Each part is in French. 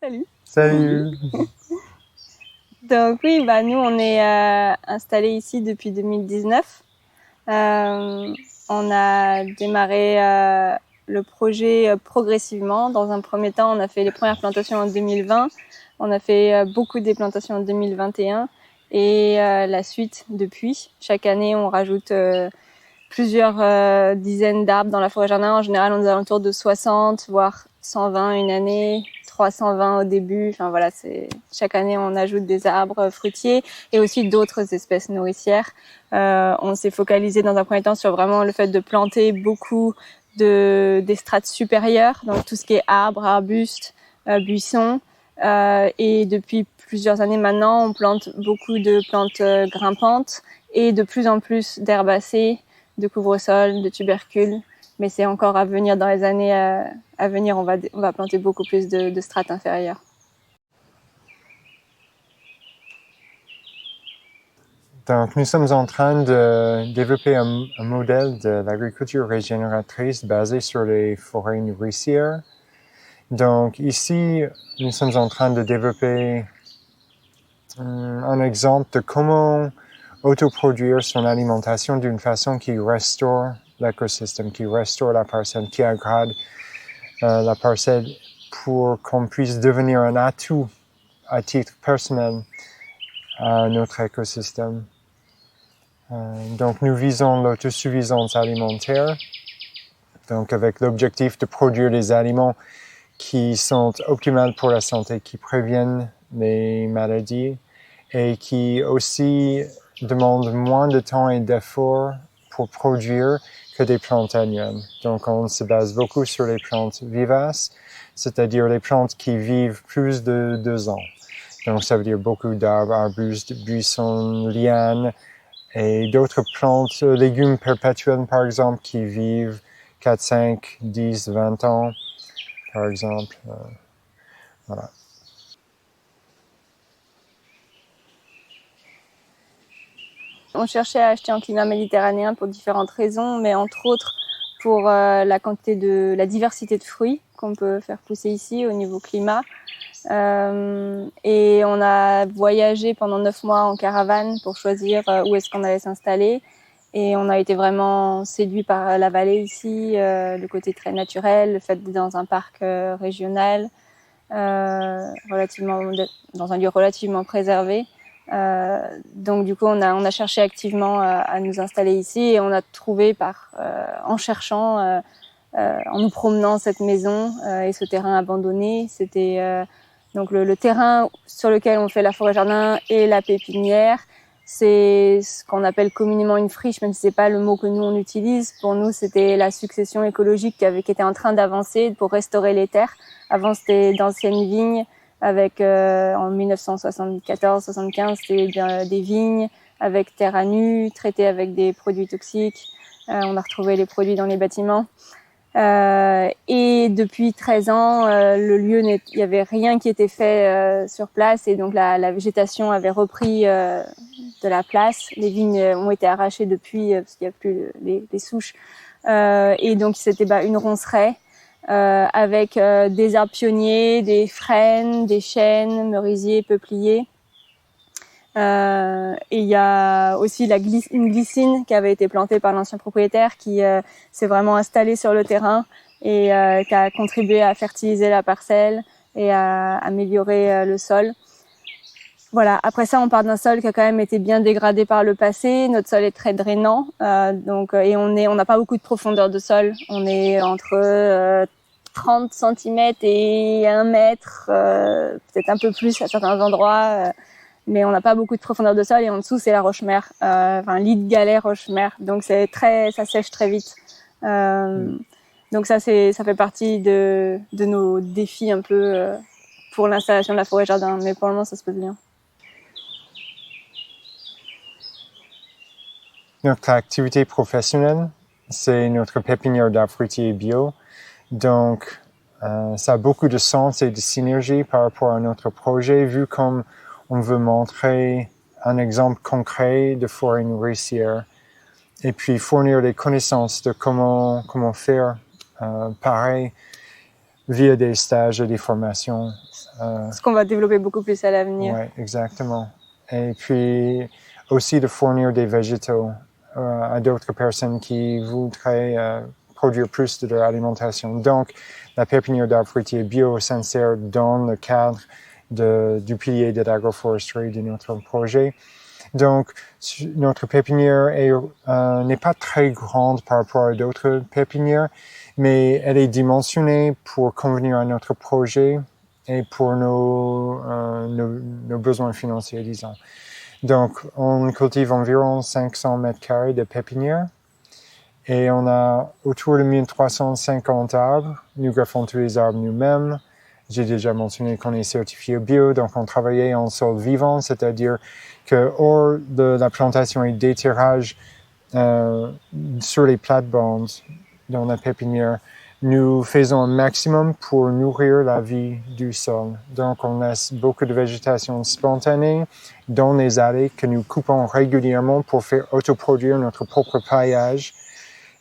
Salut. Salut. Donc oui, nous on est installés ici depuis 2019. On a démarré le projet progressivement. Dans un premier temps, on a fait les premières plantations en 2020. On a fait beaucoup des plantations en 2021 et la suite depuis. Chaque année, on rajoute plusieurs dizaines d'arbres dans la forêt jardin. En général, on est alentours de 60, voire 120 une année, 320 au début. Enfin voilà, chaque année on ajoute des arbres fruitiers et aussi d'autres espèces nourricières. On s'est focalisé dans un premier temps sur vraiment le fait de planter beaucoup des strates supérieures, donc tout ce qui est arbres, arbustes, buissons. Et depuis plusieurs années maintenant, on plante beaucoup de plantes grimpantes et de plus en plus d'herbacées, de couvre-sol, de tubercules, mais c'est encore à venir dans les années à venir. On va planter beaucoup plus de strates inférieures. Donc, nous sommes en train de développer un modèle de l'agriculture régénératrice basé sur les forêts nourricières. Donc, ici, nous sommes en train de développer un exemple de comment autoproduire son alimentation d'une façon qui restaure l'écosystème, qui restaure la parcelle, qui agrade la parcelle pour qu'on puisse devenir un atout à titre personnel à notre écosystème. Donc nous visons l'autosuffisance alimentaire, donc avec l'objectif de produire des aliments qui sont optimaux pour la santé, qui préviennent les maladies et qui aussi demandent moins de temps et d'efforts pour produire que des plantes annuelles. Donc on se base beaucoup sur les plantes vivaces, c'est-à-dire les plantes qui vivent plus de 2 ans. Donc ça veut dire beaucoup d'arbres, arbustes, buissons, lianes et d'autres plantes, légumes perpétuels par exemple, qui vivent 4, 5, 10, 20 ans par exemple. Voilà. On cherchait à acheter un climat méditerranéen pour différentes raisons, mais entre autres pour la diversité de fruits qu'on peut faire pousser ici au niveau climat. Et on a voyagé pendant 9 mois en caravane pour choisir où est-ce qu'on allait s'installer. Et on a été vraiment séduits par la vallée ici, le côté très naturel, le fait d'être dans un parc régional, dans un lieu relativement préservé. Donc du coup, on a cherché activement à nous installer ici et on a trouvé en cherchant, en nous promenant cette maison et ce terrain abandonné. C'était donc le terrain sur lequel on fait la forêt jardin et la pépinière. C'est ce qu'on appelle communément une friche, même si c'est pas le mot que nous on utilise. Pour nous, c'était la succession écologique qui était en train d'avancer pour restaurer les terres. Avant, c'était d'anciennes vignes avec en 1974-75, c'était des vignes avec terre à nu, traitées avec des produits toxiques. On a retrouvé les produits dans les bâtiments. Et depuis 13 ans, il n'y avait rien qui était fait sur place et donc la végétation avait repris de la place. Les vignes ont été arrachées depuis parce qu'il n'y a plus les souches. Et donc c'était une ronceraie avec des arbres pionniers, des frênes, des chênes, merisiers, peupliers. Et il y a aussi une glycine qui avait été plantée par l'ancien propriétaire qui s'est vraiment installée sur le terrain et qui a contribué à fertiliser la parcelle et à améliorer le sol. Voilà. Après ça, on part d'un sol qui a quand même été bien dégradé par le passé. Notre sol est très drainant, et on n'a pas beaucoup de profondeur de sol. On est entre 30 cm et 1 mètre, peut-être un peu plus à certains endroits. Mais on n'a pas beaucoup de profondeur de sol et en dessous c'est la roche-mère, lit de galets roche-mère, donc ça sèche très vite. Donc ça fait partie de nos défis un peu pour l'installation de la forêt jardin, mais pour le moment ça se passe bien. Notre activité professionnelle, c'est notre pépinière d'arbres fruitiers bio. Donc, ça a beaucoup de sens et de synergie par rapport à notre projet, vu comme on veut montrer un exemple concret de forêt nourricière et puis fournir les connaissances de comment faire pareil. via des stages et des formations. Ce qu'on va développer beaucoup plus à l'avenir. Oui, exactement. Et puis aussi de fournir des végétaux à d'autres personnes qui voudraient produire plus de leur alimentation. Donc, la pépinière d'arbres fruitiers bio s'insère dans le cadre du pilier de l'agroforesterie de notre projet. Donc, notre pépinière n'est pas très grande par rapport à d'autres pépinières, mais elle est dimensionnée pour convenir à notre projet et pour nos besoins financiers, disons. Donc, on cultive environ 500 mètres carrés de pépinière et on a autour de 1350 arbres. Nous greffons tous les arbres nous-mêmes. J'ai déjà mentionné qu'on est certifié bio, donc on travaillait en sol vivant, c'est-à-dire que hors de la plantation et d'étirage sur les plates-bandes dans la pépinière, nous faisons un maximum pour nourrir la vie du sol. Donc, on laisse beaucoup de végétation spontanée dans les allées que nous coupons régulièrement pour faire autoproduire notre propre paillage.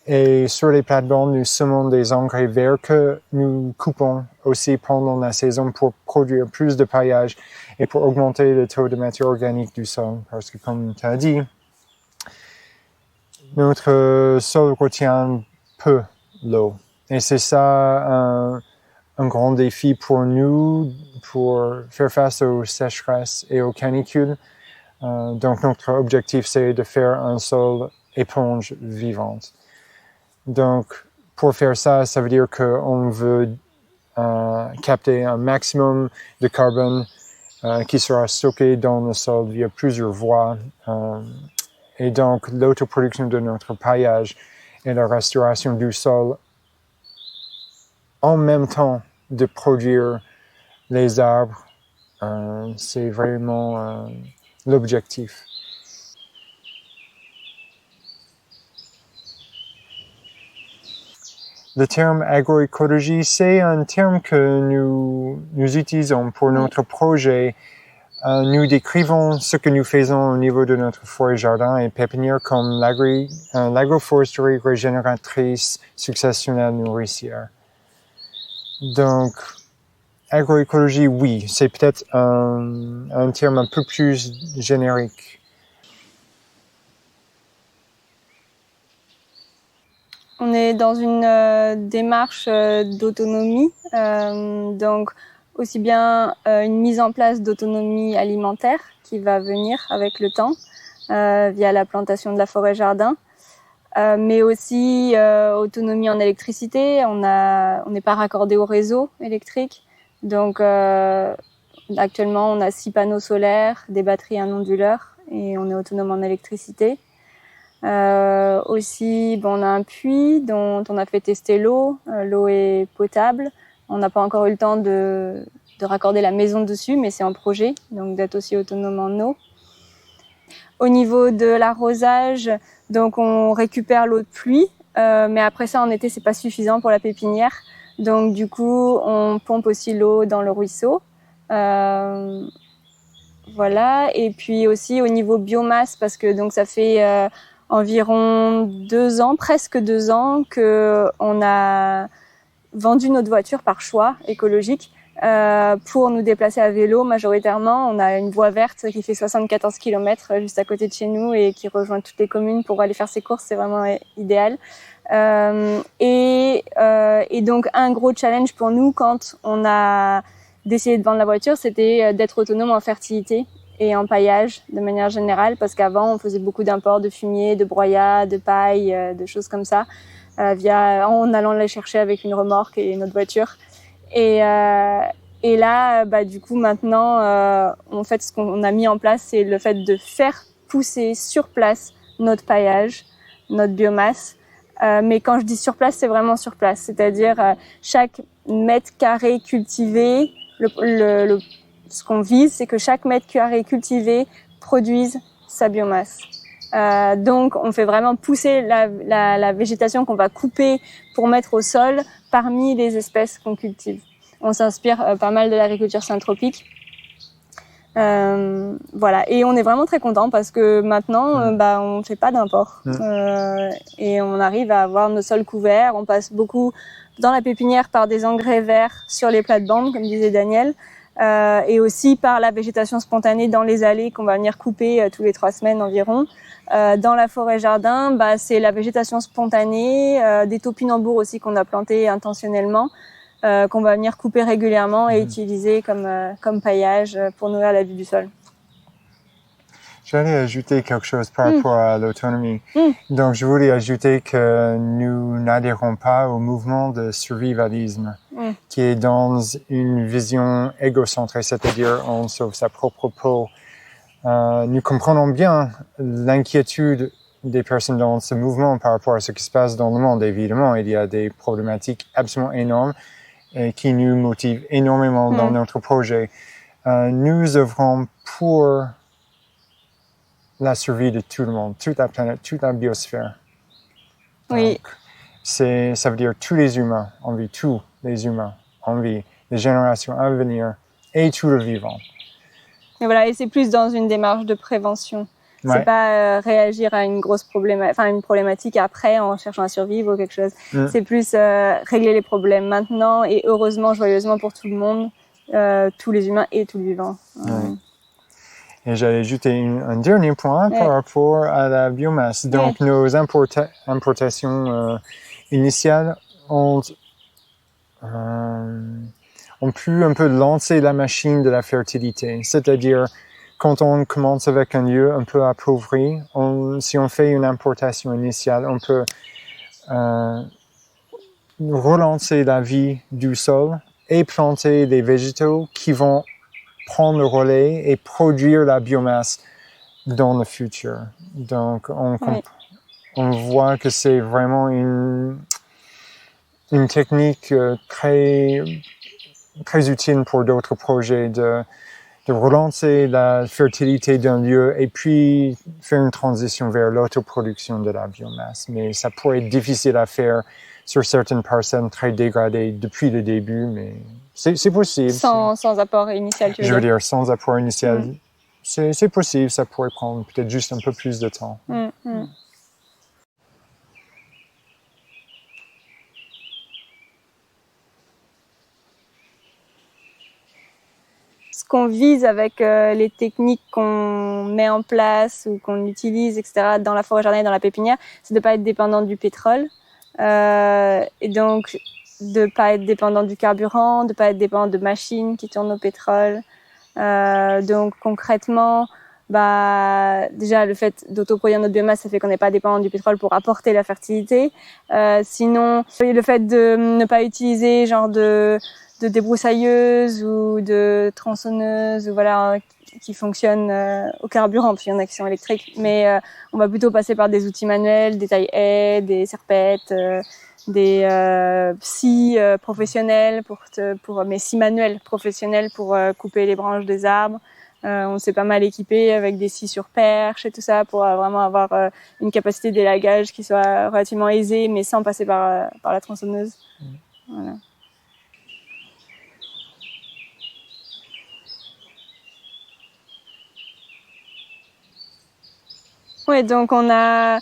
Et sur les plates-bandes, nous semons des engrais verts que nous coupons aussi pendant la saison pour produire plus de paillage et pour augmenter le taux de matière organique du sol. Parce que, comme tu as dit, notre sol retient peu l'eau. Et c'est ça un grand défi pour nous, pour faire face aux sécheresses et aux canicules. Donc notre objectif, c'est de faire un sol éponge vivante. Donc pour faire ça, ça veut dire qu'on veut capter un maximum de carbone qui sera stocké dans le sol via plusieurs voies. Et donc l'autoproduction de notre paillage et la restauration du sol en même temps de produire les arbres, c'est vraiment l'objectif. Le terme agroécologie, c'est un terme que nous utilisons pour notre projet. Nous décrivons ce que nous faisons au niveau de notre forêt, jardin et pépinière comme l'agroforesterie régénératrice successionnelle nourricière. Donc, agroécologie, oui, c'est peut-être un terme un peu plus générique. On est dans une démarche d'autonomie, donc aussi bien une mise en place d'autonomie alimentaire qui va venir avec le temps via la plantation de la forêt-jardin, mais aussi autonomie en électricité. On n'est pas raccordé au réseau électrique, donc actuellement on a 6 panneaux solaires, des batteries et un onduleur, et on est autonome en électricité. Aussi, on a un puits dont on a fait tester l'eau. L'eau est potable. On n'a pas encore eu le temps de raccorder la maison dessus, mais c'est en projet, donc d'être aussi autonome en eau. Au niveau de l'arrosage, donc on récupère l'eau de pluie, mais après ça, en été, c'est pas suffisant pour la pépinière. Donc du coup, on pompe aussi l'eau dans le ruisseau. Voilà. Et puis aussi au niveau biomasse, parce que donc ça fait environ 2 ans, presque 2 ans, qu'on a vendu notre voiture par choix écologique pour nous déplacer à vélo majoritairement. On a une voie verte qui fait 74 km juste à côté de chez nous et qui rejoint toutes les communes pour aller faire ses courses. C'est vraiment idéal. Et donc un gros challenge pour nous quand on a décidé de vendre la voiture, c'était d'être autonome en fertilité et en paillage de manière générale, parce qu'avant on faisait beaucoup d'imports de fumier, de broyat, de paille, de choses comme ça, en allant les chercher avec une remorque et notre voiture. Et là, du coup maintenant, en fait, ce qu'on a mis en place, c'est le fait de faire pousser sur place notre paillage, notre biomasse. Mais quand je dis sur place, c'est vraiment sur place, c'est-à-dire chaque mètre carré cultivé, ce qu'on vise, c'est que chaque mètre carré cultivé produise sa biomasse. Donc, on fait vraiment pousser la végétation qu'on va couper pour mettre au sol parmi les espèces qu'on cultive. On s'inspire pas mal de l'agriculture syntropique. Voilà, et on est vraiment très content parce que maintenant, on fait pas d'import et on arrive à avoir nos sols couverts. On passe beaucoup dans la pépinière par des engrais verts sur les plates-bandes, comme disait Daniel, et aussi par la végétation spontanée dans les allées qu'on va venir couper tous les 3 semaines environ. Dans la forêt-jardin, c'est la végétation spontanée, des topinambours aussi qu'on a plantés intentionnellement. Qu'on va venir couper régulièrement et utiliser comme paillage pour nourrir la vie du sol. J'allais ajouter quelque chose par rapport à l'autonomie. Donc, je voulais ajouter que nous n'adhérons pas au mouvement de survivalisme qui est dans une vision égocentrée, c'est-à-dire on sauve sa propre peau. Nous comprenons bien l'inquiétude des personnes dans ce mouvement par rapport à ce qui se passe dans le monde. Évidemment, il y a des problématiques absolument énormes et qui nous motivent énormément dans notre projet. Nous œuvrons pour la survie de tout le monde, toute la planète, toute la biosphère. Oui. Donc, ça veut dire tous les humains, on vit tous les humains, on vit les générations à venir et tout le vivant. Et voilà, et c'est plus dans une démarche de prévention. C'est pas réagir à une grosse une problématique après en cherchant à survivre ou quelque chose. C'est plus régler les problèmes maintenant et heureusement, joyeusement pour tout le monde, tous les humains et tout le vivant. Et j'allais ajouter un dernier point par rapport à la biomasse. Donc, nos importations initiales ont pu un peu lancer la machine de la fertilité. C'est-à-dire, quand on commence avec un lieu un peu appauvri, si on fait une importation initiale, on peut relancer la vie du sol et planter des végétaux qui vont prendre le relais et produire la biomasse dans le futur. Donc, on voit que c'est vraiment une technique très, très utile pour d'autres projets de relancer la fertilité d'un lieu et puis faire une transition vers l'autoproduction de la biomasse. Mais ça pourrait être difficile à faire sur certaines parcelles très dégradées depuis le début, mais c'est possible. Sans apport initial, tu veux dire? Je veux dire, sans apport initial, c'est possible, ça pourrait prendre peut-être juste un peu plus de temps. Ce qu'on vise avec les techniques qu'on met en place ou qu'on utilise, etc., dans la forêt jardin et dans la pépinière, c'est de ne pas être dépendant du pétrole. Et donc, de ne pas être dépendant du carburant, de ne pas être dépendant de machines qui tournent au pétrole. Donc, concrètement, déjà, le fait d'autoproduire notre biomasse, ça fait qu'on n'est pas dépendant du pétrole pour apporter la fertilité. Sinon, le fait de ne pas utiliser de débroussailleuse ou de tronçonneuse ou qui fonctionnent au carburant, puis il y en a qui sont électriques, mais on va plutôt passer par des outils manuels, des taille-haies, des serpettes, des scies professionnels mais scies manuels professionnels pour couper les branches des arbres. On s'est pas mal équipé avec des scies sur perche et tout ça pour vraiment avoir une capacité d'élagage qui soit relativement aisée mais sans passer par la tronçonneuse. Voilà. Oui, donc on a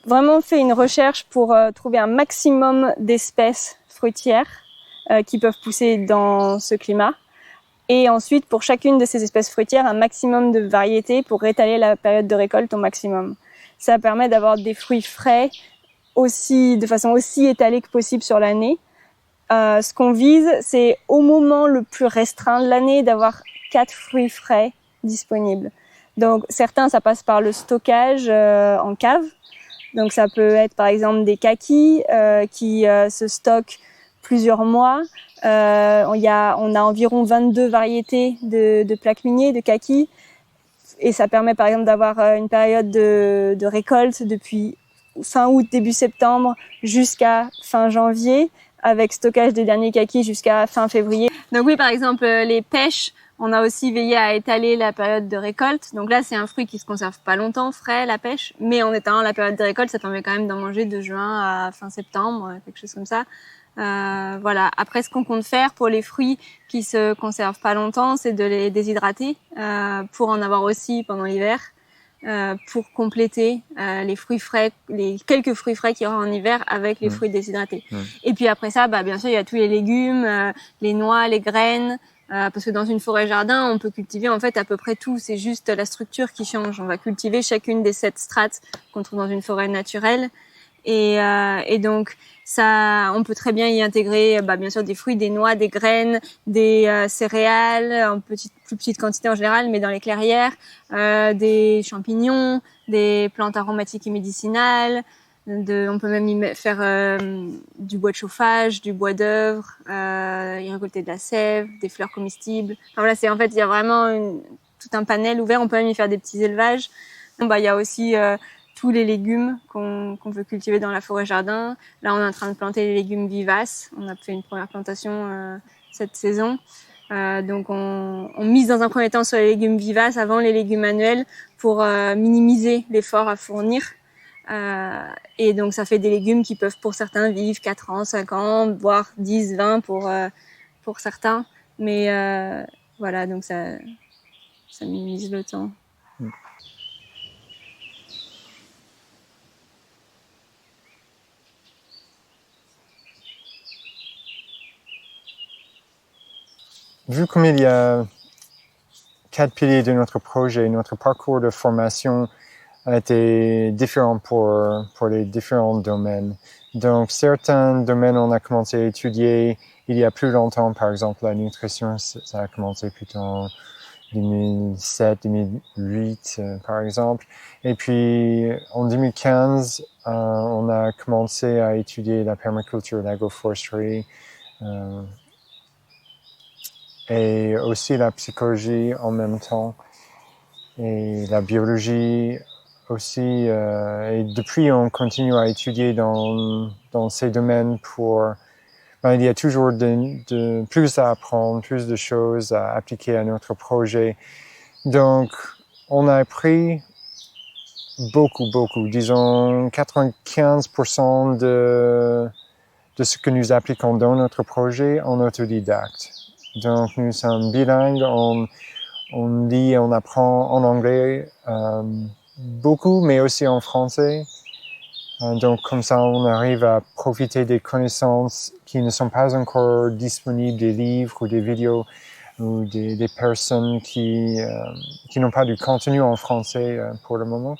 vraiment fait une recherche pour trouver un maximum d'espèces fruitières qui peuvent pousser dans ce climat. Et ensuite, pour chacune de ces espèces fruitières, un maximum de variétés pour étaler la période de récolte au maximum. Ça permet d'avoir des fruits frais de façon aussi étalée que possible sur l'année. Ce qu'on vise, c'est au moment le plus restreint de l'année d'avoir 4 fruits frais disponibles. Donc certains, ça passe par le stockage en cave. Donc ça peut être par exemple des kakis qui se stockent plusieurs mois. On a environ 22 variétés de plaques miniers, de kakis. Et ça permet par exemple d'avoir une période de récolte depuis fin août, début septembre jusqu'à fin janvier, avec stockage des derniers kakis jusqu'à fin février. Donc oui, par exemple, les pêches, on a aussi veillé à étaler la période de récolte. Donc là, c'est un fruit qui se conserve pas longtemps, frais, la pêche. Mais en étalant la période de récolte, ça permet quand même d'en manger de juin à fin septembre, quelque chose comme ça. Voilà. Après, ce qu'on compte faire pour les fruits qui se conservent pas longtemps, c'est de les déshydrater pour en avoir aussi pendant l'hiver, pour compléter les fruits frais, les quelques fruits frais qu'il y aura en hiver avec les fruits déshydratés. Et puis après ça, bien sûr, il y a tous les légumes, les noix, les graines. Parce que dans une forêt-jardin, on peut cultiver en fait à peu près tout. C'est juste la structure qui change. On va cultiver chacune des 7 strates qu'on trouve dans une forêt naturelle. Et donc ça, on peut très bien y intégrer, bien sûr, des fruits, des noix, des graines, des céréales en plus petite quantité en général, mais dans les clairières, des champignons, des plantes aromatiques et médicinales. On peut même y faire du bois de chauffage, du bois d'œuvre, y récolter de la sève, des fleurs comestibles. Enfin voilà, en fait, il y a vraiment tout un panel ouvert. On peut même y faire des petits élevages. Il y a aussi tous les légumes qu'on peut cultiver dans la forêt-jardin. Là, on est en train de planter les légumes vivaces. On a fait une première plantation cette saison. Donc, on mise dans un premier temps sur les légumes vivaces avant les légumes annuels pour minimiser l'effort à fournir. Et donc, ça fait des légumes qui peuvent, pour certains, vivre 4 ans, 5 ans, voire 10, 20 pour certains. Mais voilà, donc ça minimise le temps. Vu comme il y a 4 piliers de notre projet, notre parcours de formation a été différent pour les différents domaines. Donc, certains domaines, on a commencé à étudier il y a plus longtemps. Par exemple, la nutrition, ça a commencé plutôt en 2007, 2008, par exemple. Et puis, en 2015, on a commencé à étudier la permaculture, l'agroforesterie, et aussi la psychologie en même temps, et la biologie aussi. Et depuis, on continue à étudier dans ces domaines pour... il y a toujours de plus à apprendre, plus de choses à appliquer à notre projet. Donc, on a appris beaucoup, disons 95% de ce que nous appliquons dans notre projet en autodidacte. Donc, nous sommes bilingues, on lit et on apprend en anglais beaucoup, mais aussi en français. Donc, comme ça, on arrive à profiter des connaissances qui ne sont pas encore disponibles, des livres ou des vidéos ou des personnes qui n'ont pas du contenu en français pour le moment.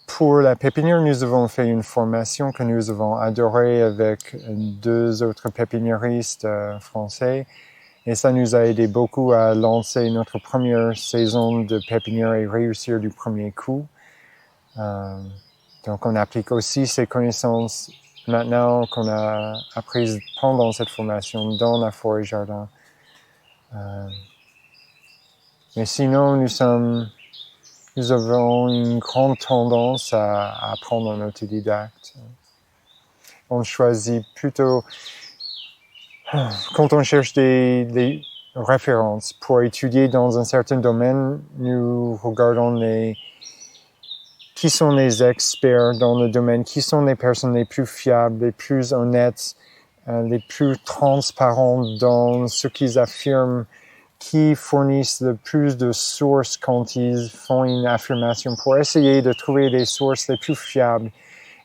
Pour la pépinière, nous avons fait une formation que nous avons adorée avec 2 autres pépiniéristes français. Et ça nous a aidé beaucoup à lancer notre première saison de pépinière et réussir du premier coup. Donc, on applique aussi ces connaissances maintenant qu'on a apprises pendant cette formation dans la forêt-jardin. Mais sinon, nous avons une grande tendance à apprendre en autodidacte. On choisit plutôt, quand on cherche des références pour étudier dans un certain domaine, nous regardons qui sont les experts dans le domaine, qui sont les personnes les plus fiables, les plus honnêtes, les plus transparents dans ce qu'ils affirment, qui fournissent le plus de sources quand ils font une affirmation, pour essayer de trouver les sources les plus fiables.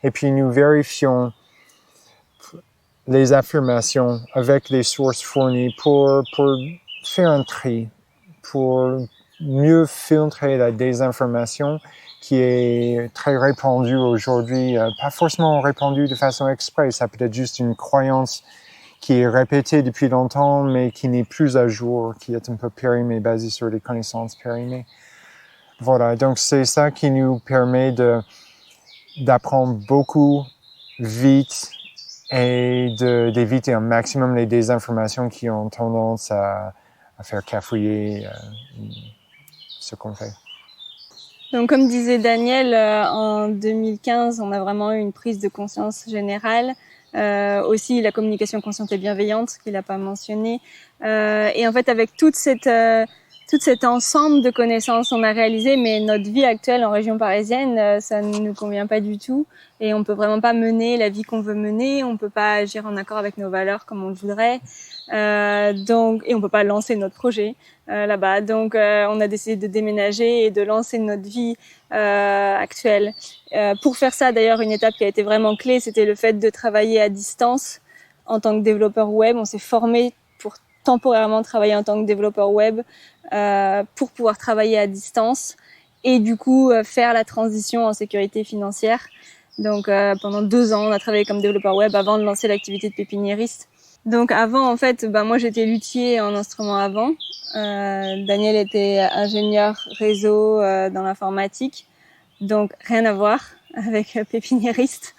Et puis nous vérifions les affirmations avec les sources fournies pour faire un tri, pour mieux filtrer la désinformation qui est très répandue aujourd'hui, pas forcément répandue de façon exprès, ça peut être juste une croyance qui est répétée depuis longtemps, mais qui n'est plus à jour, qui est un peu périmée, basée sur des connaissances périmées. Voilà, donc c'est ça qui nous permet d'apprendre beaucoup vite et d'éviter un maximum les désinformations qui ont tendance à faire cafouiller ce qu'on fait. Donc, comme disait Daniel, en 2015, on a vraiment eu une prise de conscience générale. Aussi, la communication consciente et bienveillante, qu'il n'a pas mentionné. Et en fait, avec toute cette tout cet ensemble de connaissances, on a réalisé, mais notre vie actuelle en région parisienne, ça ne nous convient pas du tout. Et on peut vraiment pas mener la vie qu'on veut mener, on peut pas agir en accord avec nos valeurs comme on le voudrait. Et on peut pas lancer notre projet là-bas. Donc, on a décidé de déménager et de lancer notre vie actuelle. Pour faire ça, d'ailleurs, une étape qui a été vraiment clé, c'était le fait de travailler à distance en tant que développeur web. On s'est formé pour temporairement travailler en tant que développeur web pour pouvoir travailler à distance et du coup faire la transition en sécurité financière. Donc pendant 2 ans, on a travaillé comme développeur web avant de lancer l'activité de pépiniériste. Donc avant, en fait, moi j'étais luthier en instruments avant. Daniel était ingénieur réseau dans l'informatique. Donc rien à voir avec pépiniériste.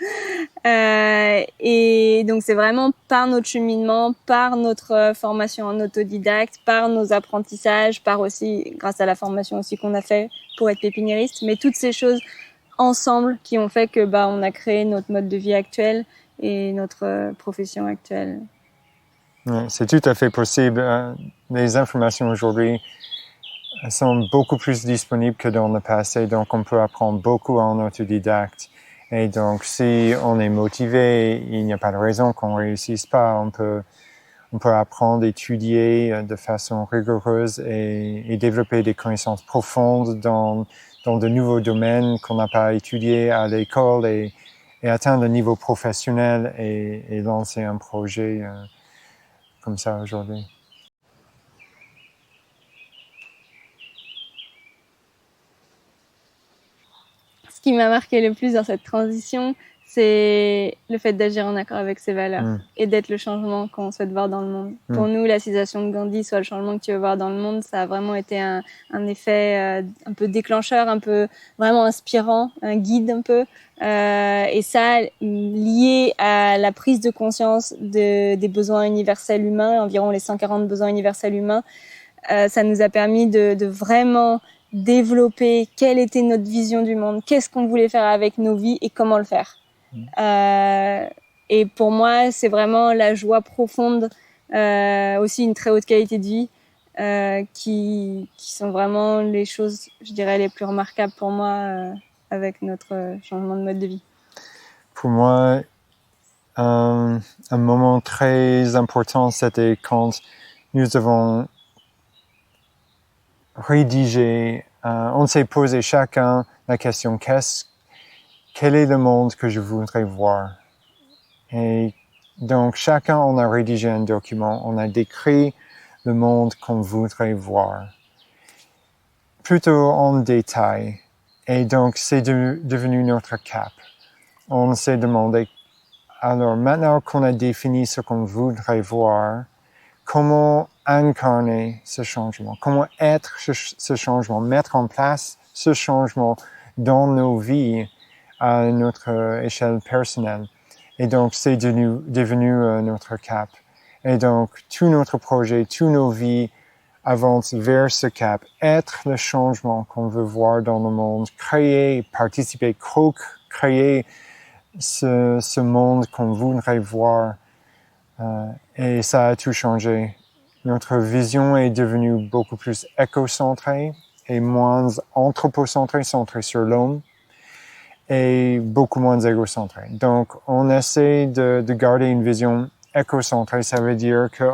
Et donc c'est vraiment par notre cheminement, par notre formation en autodidacte, par nos apprentissages, par aussi grâce à la formation aussi qu'on a fait pour être pépiniériste, mais toutes ces choses ensemble qui ont fait que on a créé notre mode de vie actuel et notre profession actuelle. Ouais, c'est tout à fait possible. Les informations aujourd'hui sont beaucoup plus disponibles que dans le passé, donc on peut apprendre beaucoup en autodidacte. Et donc, si on est motivé, il n'y a pas de raison qu'on ne réussisse pas. On peut apprendre, étudier de façon rigoureuse et développer des connaissances profondes dans de nouveaux domaines qu'on n'a pas étudiés à l'école et atteindre un niveau professionnel et lancer un projet comme ça aujourd'hui. Ce qui m'a marqué le plus dans cette transition, c'est le fait d'agir en accord avec ses valeurs et d'être le changement qu'on souhaite voir dans le monde. Pour nous, la citation de Gandhi, soit le changement que tu veux voir dans le monde, ça a vraiment été un effet un peu déclencheur, un peu vraiment inspirant, un guide un peu. Et ça, lié à la prise de conscience des besoins universels humains, environ les 140 besoins universels humains, ça nous a permis de vraiment développer quelle était notre vision du monde, qu'est-ce qu'on voulait faire avec nos vies et comment le faire. Et pour moi, c'est vraiment la joie profonde, aussi une très haute qualité de vie, qui sont vraiment les choses, je dirais, les plus remarquables pour moi avec notre changement de mode de vie. Pour moi, un moment très important, c'était quand nous avons rédigé, on s'est posé chacun la question quel est le monde que je voudrais voir? Et donc chacun on a rédigé un document, on a décrit le monde qu'on voudrait voir, plutôt en détail. Et donc c'est devenu notre cap. On s'est demandé, alors maintenant qu'on a défini ce qu'on voudrait voir, comment incarner ce changement, comment être ce changement, mettre en place ce changement dans nos vies à notre échelle personnelle. Et donc, c'est devenu notre cap. Et donc, tout notre projet, toutes nos vies avancent vers ce cap, être le changement qu'on veut voir dans le monde, créer, participer, co-créer ce monde qu'on voudrait voir. Et ça a tout changé. Notre vision est devenue beaucoup plus éco-centrée et moins anthropocentrée, centrée sur l'homme, et beaucoup moins égocentrée. Donc, on essaie de garder une vision éco-centrée. Ça veut dire que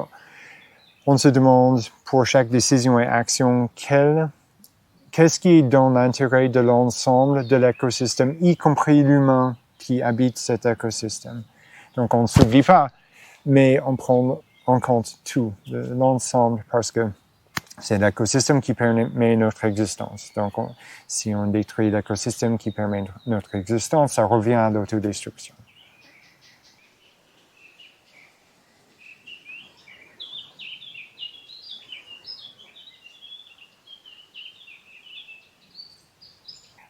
on se demande pour chaque décision et action qu'est-ce qui est dans l'intérêt de l'ensemble de l'écosystème, y compris l'humain qui habite cet écosystème. Donc, on ne s'oublie pas, mais on prend en compte tout, l'ensemble, parce que c'est l'écosystème qui permet notre existence. Donc, si on détruit l'écosystème qui permet notre existence, ça revient à l'autodestruction.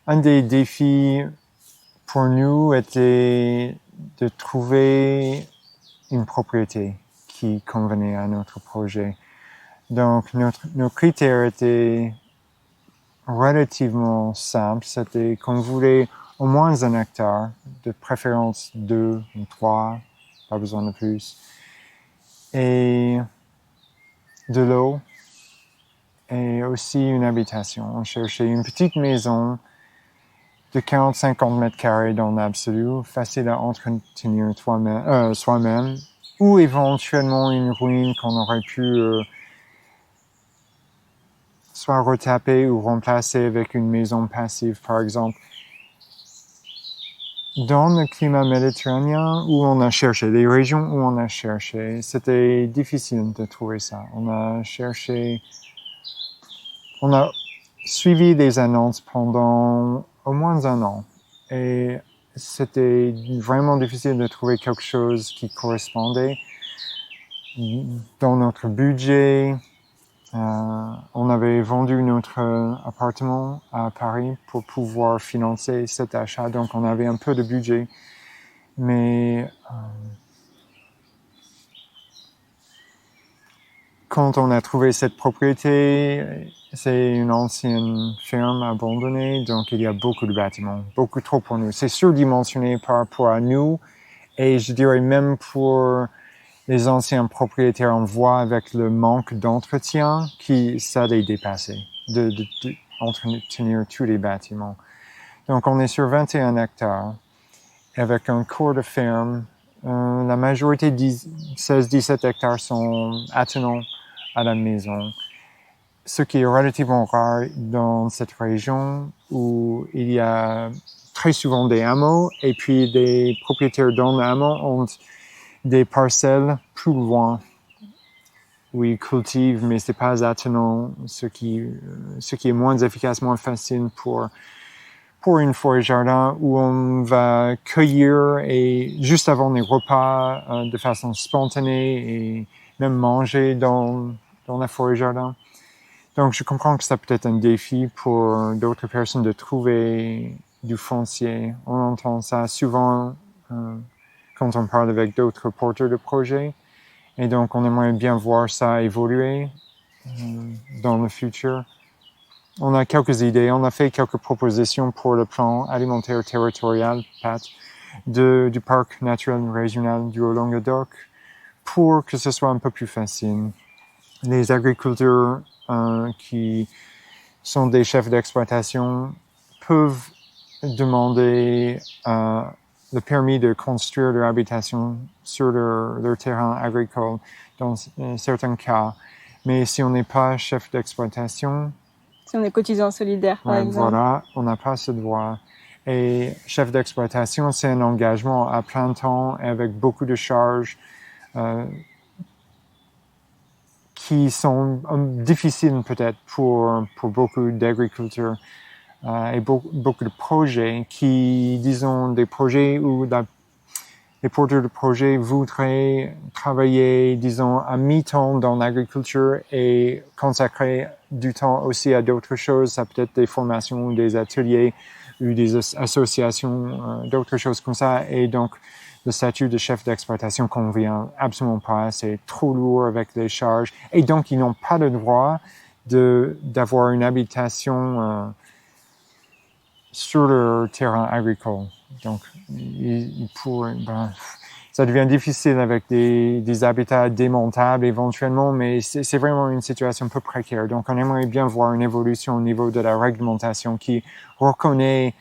Un des défis pour nous était de trouver une propriété qui convenait à notre projet. Donc, nos critères étaient relativement simples. C'était qu'on voulait au moins 1 hectare, de préférence 2 ou 3, pas besoin de plus, et de l'eau, et aussi une habitation. On cherchait une petite maison de 40-50 mètres carrés dans l'absolu, facile à entretenir soi-même, ou éventuellement une ruine qu'on aurait pu soit retaper ou remplacer avec une maison passive, par exemple. Dans le climat méditerranéen où on a cherché, les régions où on a cherché, c'était difficile de trouver ça. On a suivi des annonces pendant au moins un an. Et c'était vraiment difficile de trouver quelque chose qui correspondait dans notre budget. On avait vendu notre appartement à Paris pour pouvoir financer cet achat, donc on avait un peu de budget. Mais quand on a trouvé cette propriété, c'est une ancienne ferme abandonnée, donc il y a beaucoup de bâtiments, beaucoup trop pour nous. C'est surdimensionné par rapport à nous, et je dirais même pour les anciens propriétaires, on voit avec le manque d'entretien qui ça les dépassait, de entretenir tous les bâtiments. Donc on est sur 21 hectares, avec un corps de ferme. La majorité, 16-17 hectares, sont attenants à la maison, ce qui est relativement rare dans cette région où il y a très souvent des hameaux, et puis des propriétaires dans le hameau ont des parcelles plus loin où ils cultivent, mais c'est pas attenant, ce qui est moins efficace, moins facile pour une forêt jardin où on va cueillir et juste avant les repas de façon spontanée et même manger dans la forêt jardin. Donc je comprends que ça peut être un défi pour d'autres personnes de trouver du foncier. On entend ça souvent quand on parle avec d'autres porteurs de projets. Et donc on aimerait bien voir ça évoluer dans le futur. On a quelques idées, on a fait quelques propositions pour le plan alimentaire territorial, PAT, du parc naturel régional du Haut-Languedoc, pour que ce soit un peu plus facile. Les agriculteurs qui sont des chefs d'exploitation peuvent demander le permis de construire leur habitation sur leur terrain agricole dans certains cas. Mais si on n'est pas chef d'exploitation, si on est cotisant solidaire, par exemple. Voilà, on n'a pas ce droit. Et chef d'exploitation, c'est un engagement à plein temps avec beaucoup de charges qui sont difficiles peut-être pour beaucoup d'agriculteurs et beaucoup de projets qui, disons, des projets où les porteurs de projets voudraient travailler, disons, à mi-temps dans l'agriculture et consacrer du temps aussi à d'autres choses. Ça peut être des formations, des ateliers ou des associations, d'autres choses comme ça. Et donc, le statut de chef d'exploitation convient absolument pas. C'est trop lourd avec les charges. Et donc, ils n'ont pas le droit d'avoir une habitation sur leur terrain agricole. Donc, ça devient difficile avec des habitats démontables éventuellement, mais c'est vraiment une situation un peu précaire. Donc, on aimerait bien voir une évolution au niveau de la réglementation qui reconnaît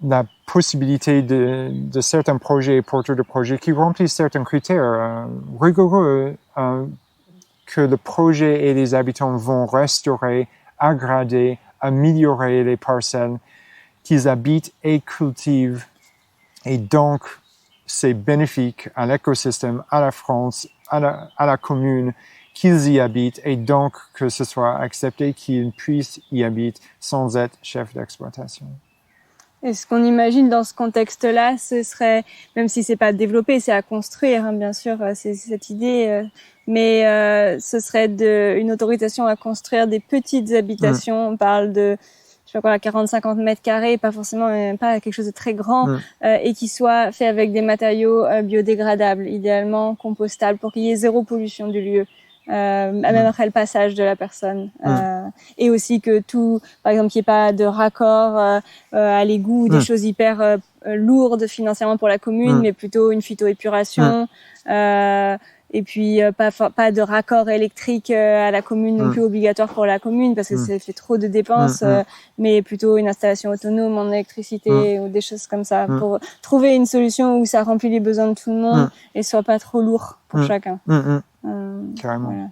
la possibilité de certains projets et porteurs de projets qui remplissent certains critères rigoureux que le projet et les habitants vont restaurer, aggrader, améliorer les parcelles qu'ils habitent et cultivent. Et donc, c'est bénéfique à l'écosystème, à la France, à la commune qu'ils y habitent, et donc que ce soit accepté qu'ils puissent y habiter sans être chef d'exploitation. Et ce qu'on imagine dans ce contexte-là, ce serait, même si c'est pas développé, c'est à construire, hein, bien sûr, c'est cette idée, mais ce serait une autorisation à construire des petites habitations. On parle de, je sais pas quoi, 40-50 mètres carrés, pas forcément, pas quelque chose de très grand, et qui soit fait avec des matériaux biodégradables, idéalement compostables, pour qu'il y ait zéro pollution du lieu. Même après le passage de la personne. Et aussi que tout, par exemple, qu'il n'y ait pas de raccord à l'égout, des choses hyper lourdes financièrement pour la commune, mais plutôt une phytoépuration, Et puis pas de raccord électrique à la commune non plus obligatoire pour la commune parce que ça fait trop de dépenses, mais plutôt une installation autonome en électricité ou des choses comme ça pour trouver une solution où ça remplit les besoins de tout le monde et soit pas trop lourd pour chacun. Carrément. Voilà.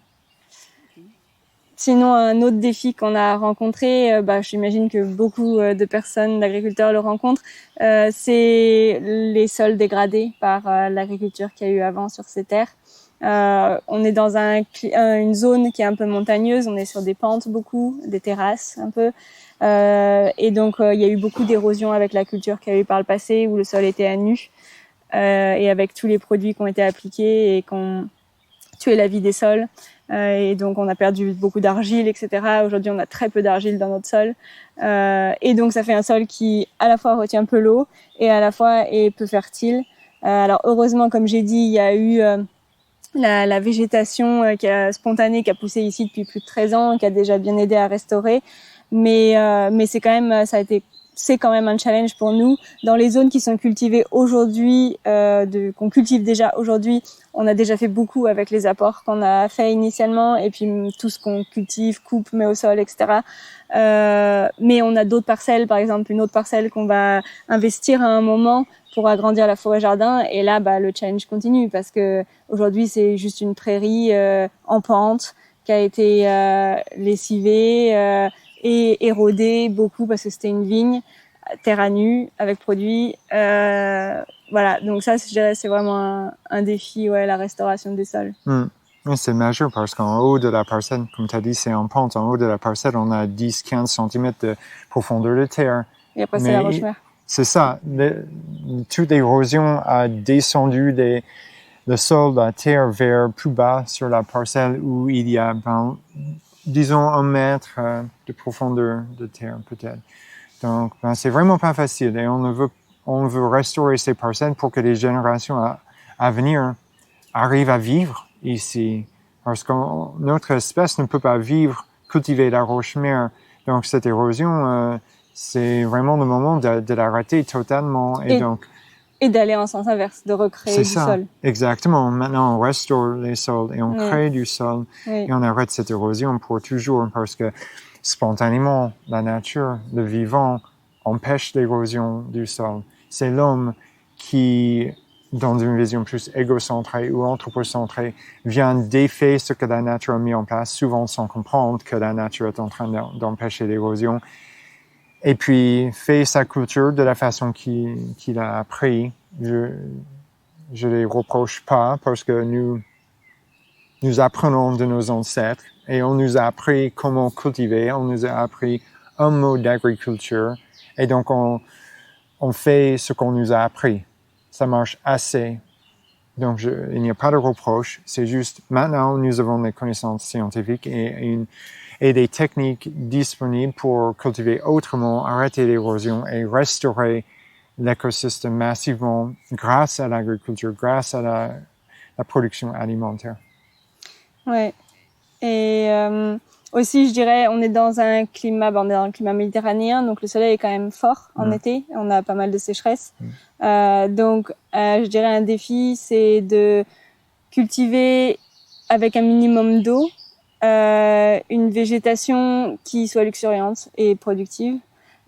Sinon, un autre défi qu'on a rencontré, j'imagine que beaucoup de personnes, d'agriculteurs le rencontrent, c'est les sols dégradés par l'agriculture qu'il y a eu avant sur ces terres. On est dans une zone qui est un peu montagneuse, on est sur des pentes beaucoup, des terrasses un peu, et donc il y a eu beaucoup d'érosion avec la culture qu'il y a eu par le passé où le sol était à nu, et avec tous les produits qui ont été appliqués et qui ont tué la vie des sols. Et donc on a perdu beaucoup d'argile, etc. Aujourd'hui on a très peu d'argile dans notre sol, et donc ça fait un sol qui à la fois retient un peu l'eau et à la fois est peu fertile. Alors heureusement, comme j'ai dit, il y a eu la végétation spontanée qui a poussé ici depuis plus de 13 ans, qui a déjà bien aidé à restaurer, mais c'est quand même un challenge pour nous. Dans les zones qui sont cultivées aujourd'hui, qu'on cultive déjà aujourd'hui, on a déjà fait beaucoup avec les apports qu'on a fait initialement, et puis tout ce qu'on cultive, coupe, met au sol, etc. Mais on a d'autres parcelles, par exemple une autre parcelle qu'on va investir à un moment pour agrandir la forêt jardin, et là le challenge continue parce que aujourd'hui c'est juste une prairie en pente qui a été lessivée et érodée beaucoup parce que c'était une vigne, terre à nu avec produit. Voilà, donc ça je dirais c'est vraiment un défi, la restauration des sols. C'est majeur parce qu'en haut de la parcelle, comme tu as dit, c'est en pente. En haut de la parcelle, on a 10-15 cm de profondeur de terre. Et après c'est la roche-mère. C'est ça. Toute l'érosion a descendu le sol, la terre vers plus bas sur la parcelle où il y a, disons, 1 mètre de profondeur de terre peut-être. Donc, c'est vraiment pas facile et on veut restaurer ces parcelles pour que les générations à venir arrivent à vivre ici. Parce que notre espèce ne peut pas cultiver la roche-mère. Donc, cette érosion, c'est vraiment le moment de l'arrêter totalement. Et d'aller en sens inverse, de recréer du sol. Exactement. Maintenant, on restaure les sols et on crée du sol et on arrête cette érosion pour toujours parce que spontanément, la nature, le vivant, empêche l'érosion du sol. C'est l'homme qui, dans une vision plus égocentrée ou anthropocentrée, vient défaire ce que la nature a mis en place, souvent sans comprendre que la nature est en train d'empêcher l'érosion. Et puis, fait sa culture de la façon qu'il a appris. Je les reproche pas parce que nous apprenons de nos ancêtres et on nous a appris comment cultiver, on nous a appris un mode d'agriculture et donc on fait ce qu'on nous a appris. Ça marche assez. Donc, il n'y a pas de reproche. C'est juste, maintenant, nous avons des connaissances scientifiques et des techniques disponibles pour cultiver autrement, arrêter l'érosion et restaurer l'écosystème massivement grâce à l'agriculture, grâce à la production alimentaire. Ouais. Et aussi, je dirais, on est dans un climat méditerranéen, donc le soleil est quand même fort en été. On a pas mal de sécheresse. Donc, je dirais un défi, c'est de cultiver avec un minimum d'eau, une végétation qui soit luxuriante et productive.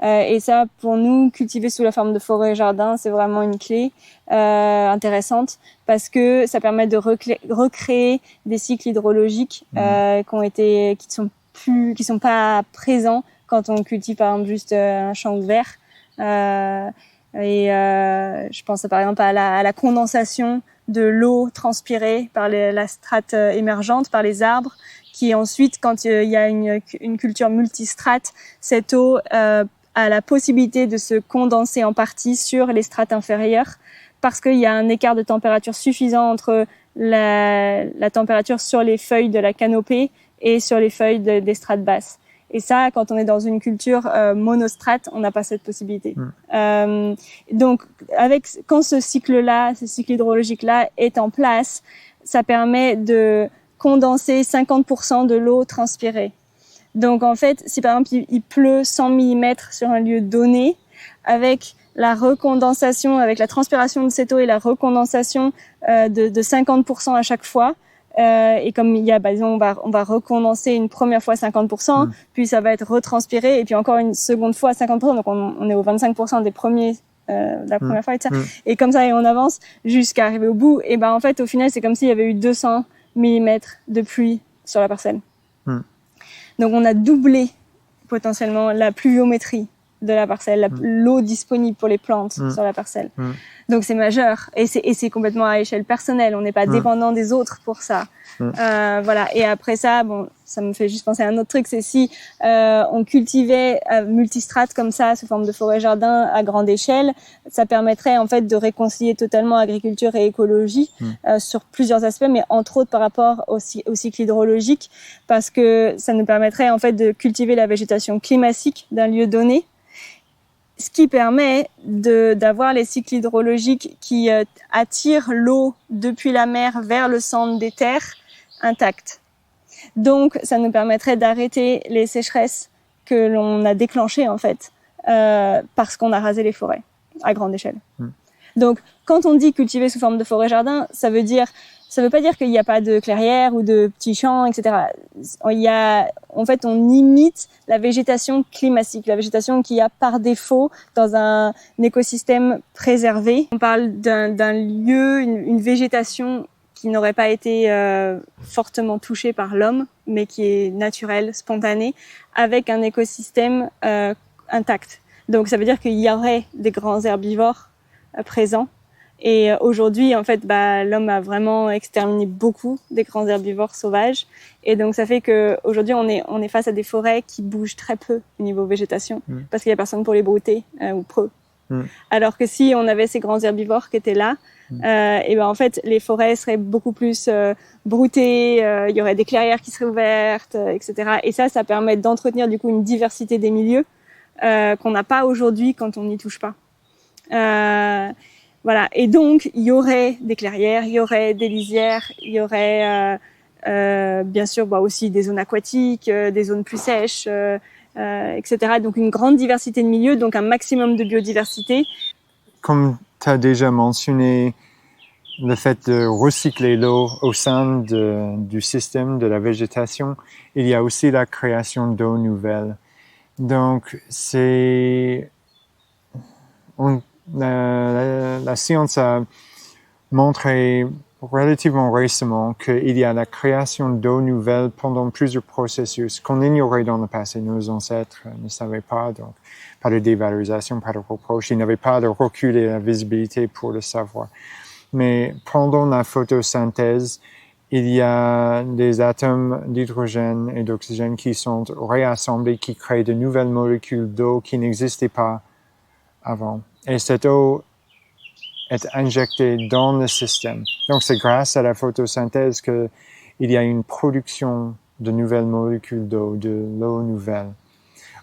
Et ça, pour nous, cultiver sous la forme de forêt-jardin, c'est vraiment une clé intéressante parce que ça permet de recréer des cycles hydrologiques qui sont pas présents quand on cultive par exemple juste un champ ouvert. Je pense par exemple à la condensation de l'eau transpirée par la strate émergente, par les arbres, qui ensuite, quand il y a une culture multistrate, cette eau a la possibilité de se condenser en partie sur les strates inférieures parce qu'il y a un écart de température suffisant entre la température sur les feuilles de la canopée et sur les feuilles des strates basses. Et ça, quand on est dans une culture monostrate, on n'a pas cette possibilité. Donc, quand ce cycle hydrologique-là est en place, ça permet de condenser 50% de l'eau transpirée. Donc, en fait, si par exemple il pleut 100 mm sur un lieu donné, avec la recondensation avec la transpiration de cette eau et la recondensation de 50% à chaque fois. Et comme il y a, disons, on va recondenser une première fois 50%, puis ça va être retranspiré, et puis encore une seconde fois 50%, donc on est au 25% des premiers, la première fois, et ça. Et comme ça, et on avance jusqu'à arriver au bout, et en fait, au final, c'est comme s'il y avait eu 200 mm de pluie sur la parcelle. Donc on a doublé potentiellement la pluviométrie de la parcelle, l'eau disponible pour les plantes sur la parcelle. Donc c'est majeur, et c'est complètement à échelle personnelle, on n'est pas dépendant des autres pour ça. Voilà. Et après ça, bon, ça me fait juste penser à un autre truc, c'est si on cultivait multistrates comme ça, sous forme de forêt-jardin à grande échelle, ça permettrait en fait de réconcilier totalement agriculture et écologie sur plusieurs aspects, mais entre autres par rapport au cycle hydrologique, parce que ça nous permettrait en fait de cultiver la végétation climatique d'un lieu donné, ce qui permet d'avoir les cycles hydrologiques qui attirent l'eau depuis la mer vers le centre des terres intacts. Donc, ça nous permettrait d'arrêter les sécheresses que l'on a déclenchées, en fait, parce qu'on a rasé les forêts à grande échelle. Donc, quand on dit cultiver sous forme de forêt-jardin, ça veut pas dire qu'il n'y a pas de clairières ou de petits champs, etc. En fait, on imite la végétation climatique, la végétation qu'il y a par défaut dans un écosystème préservé. On parle d'un lieu, une végétation qui n'aurait pas été fortement touchée par l'homme, mais qui est naturelle, spontanée, avec un écosystème intact. Donc, ça veut dire qu'il y aurait des grands herbivores présents. Et aujourd'hui, en fait, l'homme a vraiment exterminé beaucoup des grands herbivores sauvages. Et donc, ça fait qu'aujourd'hui, on est face à des forêts qui bougent très peu au niveau végétation, parce qu'il y a personne pour les brouter, ou peu. Alors que si on avait ces grands herbivores qui étaient là, et en fait, les forêts seraient beaucoup plus broutées, il y aurait des clairières qui seraient ouvertes, etc. Et ça permet d'entretenir du coup une diversité des milieux qu'on n'a pas aujourd'hui quand on n'y touche pas. Voilà. Et donc, il y aurait des clairières, il y aurait des lisières, il y aurait bien sûr aussi des zones aquatiques, des zones plus sèches, etc. Donc, une grande diversité de milieux, donc un maximum de biodiversité. Comme tu as déjà mentionné, le fait de recycler l'eau au sein du système de la végétation, il y a aussi la création d'eau nouvelle. Donc, la science a montré relativement récemment qu'il y a la création d'eau nouvelle pendant plusieurs processus qu'on ignorait dans le passé. Nos ancêtres ne savaient pas, donc pas de dévalorisation, pas de reproche. Ils n'avaient pas de recul et la visibilité pour le savoir. Mais pendant la photosynthèse, il y a des atomes d'hydrogène et d'oxygène qui sont réassemblés, qui créent de nouvelles molécules d'eau qui n'existaient pas avant. Et cette eau est injectée dans le système. Donc, c'est grâce à la photosynthèse qu'il y a une production de nouvelles molécules d'eau, de l'eau nouvelle.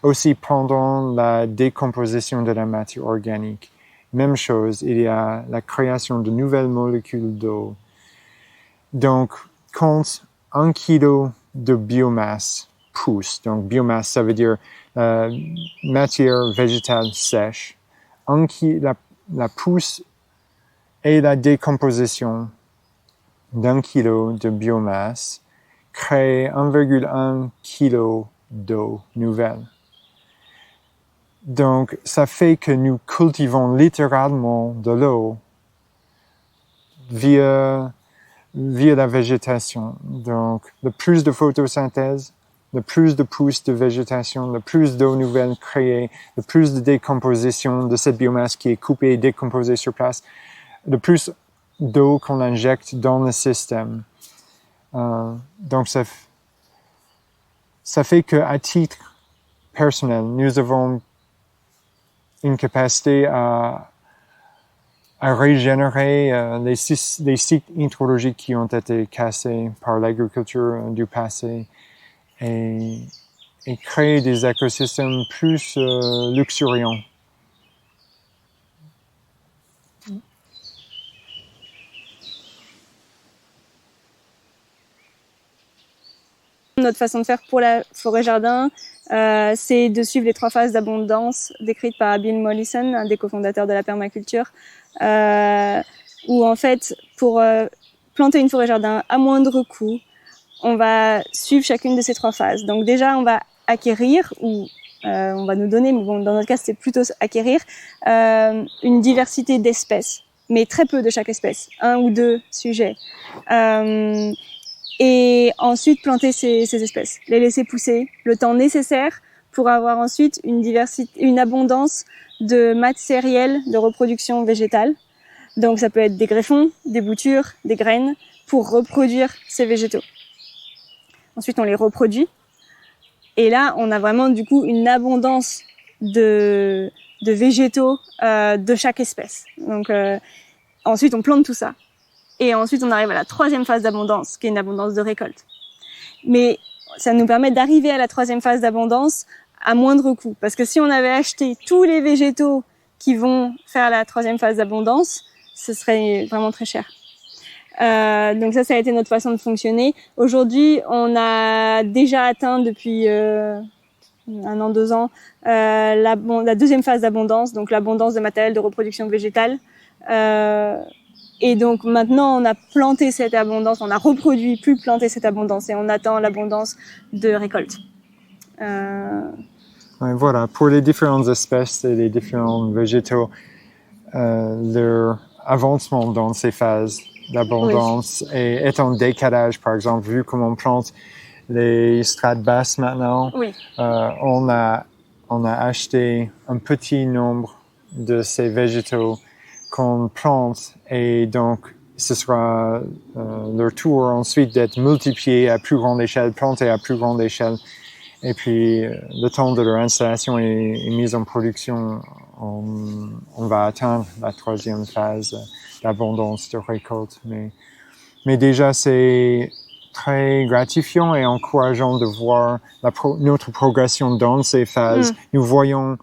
Aussi, pendant la décomposition de la matière organique, même chose, il y a la création de nouvelles molécules d'eau. Donc, quand 1 kilo de biomasse pousse, donc biomasse, ça veut dire matière végétale sèche, la pousse et la décomposition d'1 kilo de biomasse crée 1,1 kilo d'eau nouvelle. Donc, ça fait que nous cultivons littéralement de l'eau via la végétation. Donc, le plus de photosynthèse, le plus de pousses de végétation, le plus d'eau nouvelle créée, le plus de décomposition de cette biomasse qui est coupée et décomposée sur place, le plus d'eau qu'on injecte dans le système. Donc, ça fait qu'à titre personnel, nous avons une capacité à régénérer les cycles hydrologiques qui ont été cassés par l'agriculture du passé et créer des écosystèmes plus luxuriants. notre façon de faire pour la forêt-jardin, c'est de suivre les 3 phases d'abondance décrites par Bill Mollison, un des cofondateurs de la permaculture, où en fait, pour planter une forêt-jardin à moindre coût, on va suivre chacune de ces 3 phases. Donc déjà, on va acquérir, ou on va nous donner, mais bon, dans notre cas, c'est plutôt acquérir, une diversité d'espèces, mais très peu de chaque espèce, 1 ou 2 sujets. Et ensuite planter ces espèces, les laisser pousser le temps nécessaire pour avoir ensuite une abondance de matériel de reproduction végétale. Donc ça peut être des greffons, des boutures, des graines, pour reproduire ces végétaux. Ensuite, on les reproduit. Et là, on a vraiment du coup une abondance de végétaux de chaque espèce. Donc ensuite, on plante tout ça. Et ensuite, on arrive à la 3e phase d'abondance, qui est une abondance de récolte. Mais ça nous permet d'arriver à la 3e phase d'abondance à moindre coût. Parce que si on avait acheté tous les végétaux qui vont faire la 3e phase d'abondance, ce serait vraiment très cher. Donc ça a été notre façon de fonctionner. Aujourd'hui, on a déjà atteint depuis 1 an, 2 ans, la 2e phase d'abondance, donc l'abondance de matériel de reproduction végétale. Et donc maintenant, on a planté cette abondance, on a reproduit plus planté cette abondance et on attend l'abondance de récolte. Ouais, voilà, pour les différentes espèces et les différents végétaux, leur avancement dans ces phases d'abondance est en décalage. Par exemple, vu comme on plante les strates basses maintenant, on a acheté un petit nombre de ces végétaux qu'on plante et donc ce sera leur tour ensuite d'être multipliés à plus grande échelle, plantés à plus grande échelle. Et puis le temps de leur installation et mise en production, on va atteindre la 3e phase d'abondance de récolte. Mais déjà, c'est très gratifiant et encourageant de voir notre progression dans ces phases. Nous voyons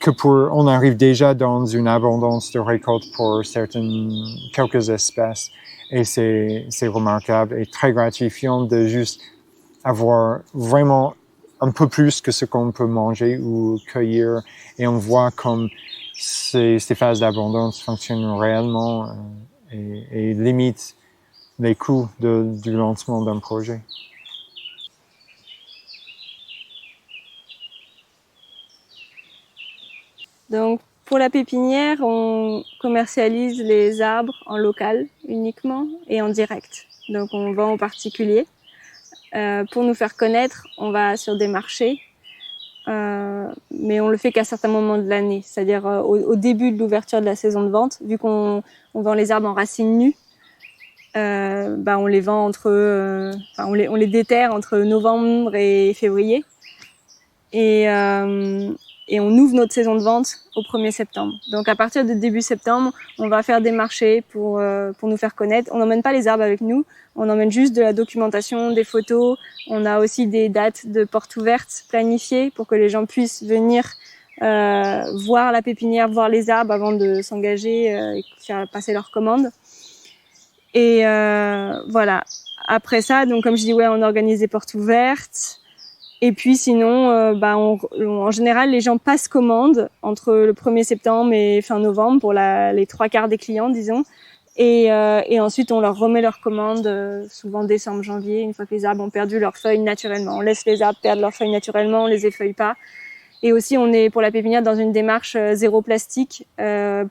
que on arrive déjà dans une abondance de récolte pour quelques espèces. Et c'est remarquable et très gratifiant de juste avoir vraiment un peu plus que ce qu'on peut manger ou cueillir. Et on voit comme ces phases d'abondance fonctionnent réellement et limitent les coûts du lancement d'un projet. Donc, pour la pépinière, on commercialise les arbres en local uniquement et en direct. Donc, on vend aux particuliers. Pour nous faire connaître, on va sur des marchés, mais on le fait qu'à certains moments de l'année, c'est-à-dire au début de l'ouverture de la saison de vente, vu qu'on vend les arbres en racines nues. On les vend on les déterre entre novembre et février. Et on ouvre notre saison de vente au 1er septembre. Donc à partir de début septembre, on va faire des marchés pour nous faire connaître. On n'emmène pas les arbres avec nous, on emmène juste de la documentation, des photos. On a aussi des dates de portes ouvertes planifiées pour que les gens puissent venir voir la pépinière, voir les arbres avant de s'engager et faire passer leur commande. Et voilà. Après ça, donc comme je dis, on organise des portes ouvertes. Et puis sinon, en général, les gens passent commande entre le 1er septembre et fin novembre pour les 3/4 des clients, disons. Et ensuite, on leur remet leur commande, souvent décembre, janvier, une fois que les arbres ont perdu leurs feuilles naturellement. On laisse les arbres perdre leurs feuilles naturellement, on les effeuille pas. Et aussi, on est pour la pépinière dans une démarche zéro plastique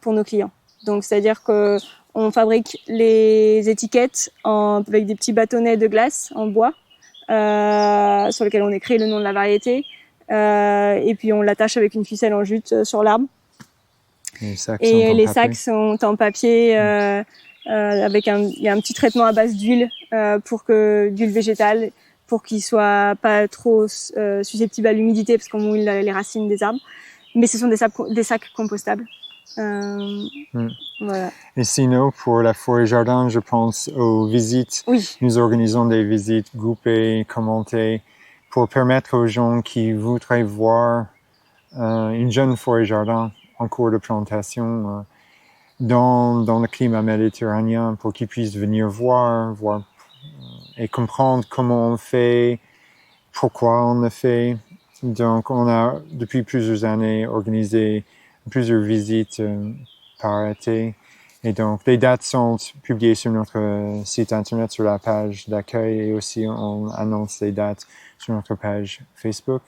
pour nos clients. Donc, c'est-à-dire que on fabrique les étiquettes avec des petits bâtonnets de glace en bois. Sur lequel on écrit le nom de la variété et puis on l'attache avec une ficelle en jute sur l'arbre. Et les sacs sont en papier avec il y a un petit traitement à base d'huile d'huile végétale pour qu'ils soient pas trop susceptibles à l'humidité parce qu'on mouille les racines des arbres. Mais ce sont des sacs compostables. Voilà. Et sinon, pour la forêt-jardin, je pense aux visites. Oui. Nous organisons des visites groupées, commentées, pour permettre aux gens qui voudraient voir une jeune forêt-jardin en cours de plantation dans le climat méditerranéen, pour qu'ils puissent venir voir et comprendre comment on fait, pourquoi on le fait. Donc, on a, depuis plusieurs années, organisé plusieurs visites par été. Et donc, les dates sont publiées sur notre site internet, sur la page d'accueil, et aussi on annonce les dates sur notre page Facebook.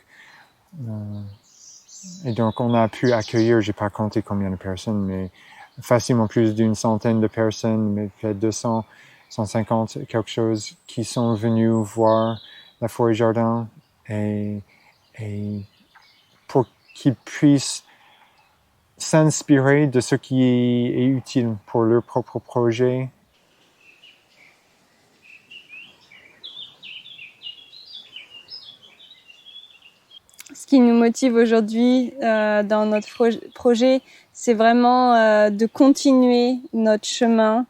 Et donc, on a pu accueillir, j'ai pas compté combien de personnes, mais facilement plus d'une centaine de personnes, mais peut-être 200, 150, quelque chose, qui sont venus voir la forêt jardin et pour qu'ils puissent s'inspirer de ce qui est utile pour leur propre projet. Ce qui nous motive aujourd'hui dans notre projet, c'est vraiment de continuer notre chemin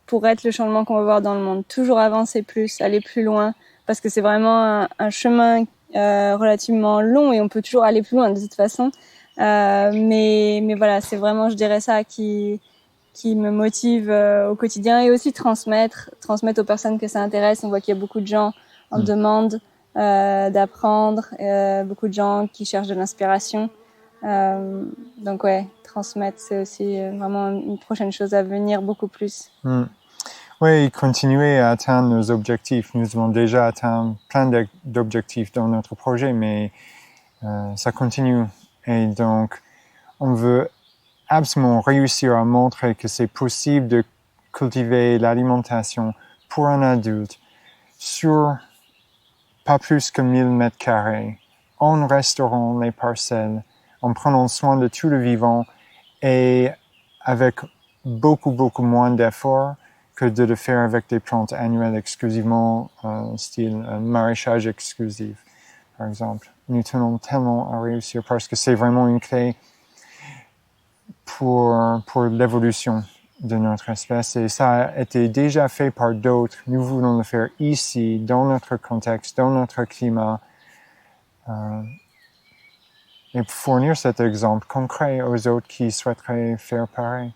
pour être le changement qu'on veut voir dans le monde. Toujours avancer plus, aller plus loin, parce que c'est vraiment un chemin relativement long et on peut toujours aller plus loin de toute façon. Mais voilà, c'est vraiment, je dirais ça, qui me motive au quotidien, et aussi transmettre aux personnes que ça intéresse. On voit qu'il y a beaucoup de gens en demande d'apprendre, beaucoup de gens qui cherchent de l'inspiration. Donc ouais, transmettre, c'est aussi vraiment une prochaine chose à venir, beaucoup plus. Oui, continuer à atteindre nos objectifs. Nous avons déjà atteint plein d'objectifs dans notre projet, mais ça continue. Et donc, on veut absolument réussir à montrer que c'est possible de cultiver l'alimentation pour un adulte sur pas plus que 1000 mètres carrés, en restaurant les parcelles, en prenant soin de tout le vivant et avec beaucoup moins d'efforts que de le faire avec des plantes annuelles exclusivement, style maraîchage exclusif, par exemple. Nous tenons tellement à réussir parce que c'est vraiment une clé pour l'évolution de notre espèce, et ça a été déjà fait par d'autres. Nous voulons le faire ici, dans notre contexte, dans notre climat, et fournir cet exemple concret aux autres qui souhaiteraient faire pareil.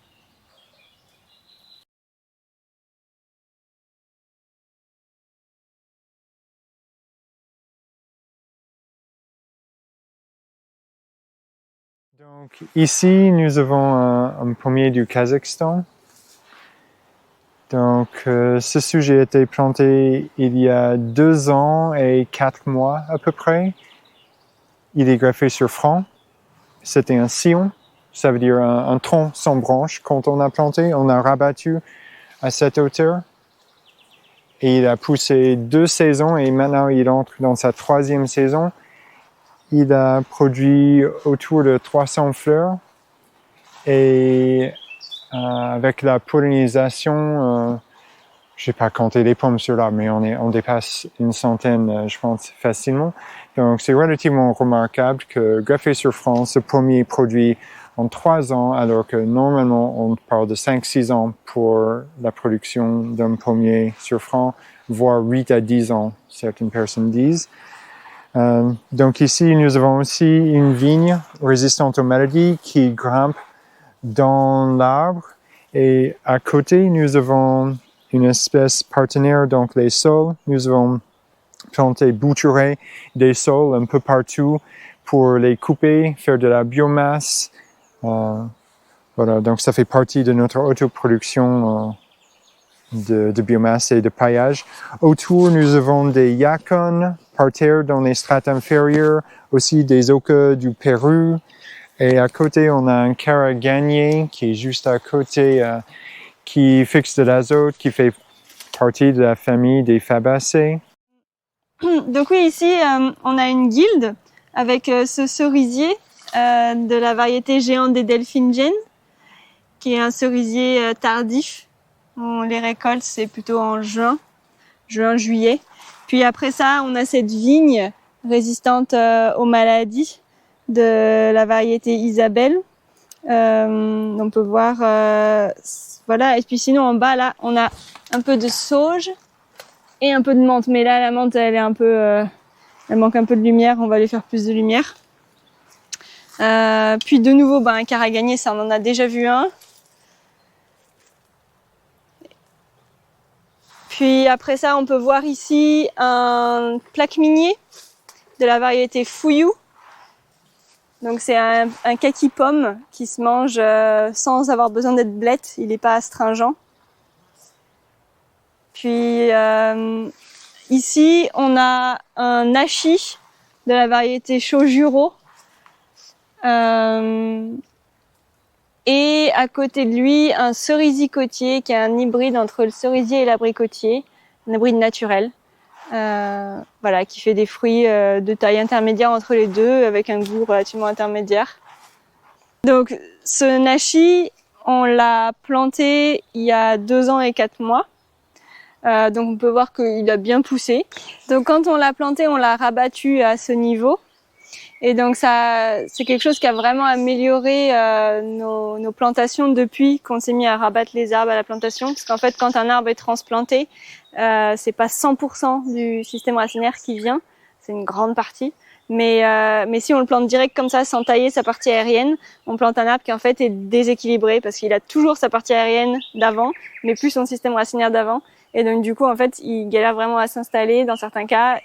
Donc ici, nous avons un pommier du Kazakhstan. Donc ce sujet a été planté il y a 2 ans et 4 mois à peu près. Il est greffé sur franc. C'était un sillon, ça veut dire un tronc sans branche. Quand on a planté, on a rabattu à cette hauteur. Et il a poussé 2 saisons et maintenant il entre dans sa 3e saison. Il a produit autour de 300 fleurs. Et avec la pollinisation, je n'ai pas compté les pommes sur là, mais on dépasse une centaine, je pense, facilement. Donc c'est relativement remarquable que greffé sur franc, ce pommier produit en 3 ans, alors que normalement on parle de 5-6 ans pour la production d'un pommier sur franc, voire 8 à 10 ans, certaines personnes disent. Donc ici, nous avons aussi une vigne résistante aux maladies qui grimpe dans l'arbre, et à côté, nous avons une espèce partenaire, donc les saules. Nous avons planté, bouturé des saules un peu partout pour les couper, faire de la biomasse. Voilà, donc ça fait partie de notre autoproduction de biomasse et de paillage. Autour, nous avons des yacons par terre dans les strates inférieures, aussi des ocas du Pérou. Et à côté, on a un caragagnier qui est juste à côté, qui fixe de l'azote, qui fait partie de la famille des Fabacées. Donc oui, ici, on a une guilde avec ce cerisier de la variété géante des Delphinigen, qui est un cerisier tardif. On les récolte, c'est plutôt en juin, juillet. Puis après ça, on a cette vigne résistante aux maladies de la variété Isabelle. On peut voir, voilà. Et puis sinon en bas là, on a un peu de sauge et un peu de menthe. Mais là, la menthe, elle est un peu, elle manque un peu de lumière. On va lui faire plus de lumière. Puis de nouveau, un caragagnier, ça on en a déjà vu un. Puis après ça, on peut voir ici un plaque minier de la variété Fuyou. Donc c'est un kaki pomme qui se mange sans avoir besoin d'être blette, il n'est pas astringent. Puis ici on a un nashi de la variété Shojuro. Et à côté de lui, un cerisier-côtier qui est un hybride entre le cerisier et l'abricotier, un hybride naturel, voilà, qui fait des fruits de taille intermédiaire entre les deux, avec un goût relativement intermédiaire. Donc ce nashi, on l'a planté il y a 2 ans et 4 mois. Donc on peut voir qu'il a bien poussé. Donc quand on l'a planté, on l'a rabattu à ce niveau. Et donc ça, c'est quelque chose qui a vraiment amélioré nos plantations depuis qu'on s'est mis à rabattre les arbres à la plantation. Parce qu'en fait, quand un arbre est transplanté, c'est pas 100% du système racinaire qui vient, c'est une grande partie. Mais si on le plante direct comme ça, sans tailler sa partie aérienne, on plante un arbre qui en fait est déséquilibré parce qu'il a toujours sa partie aérienne d'avant, mais plus son système racinaire d'avant. Et donc du coup, en fait, il galère vraiment à s'installer dans certains cas.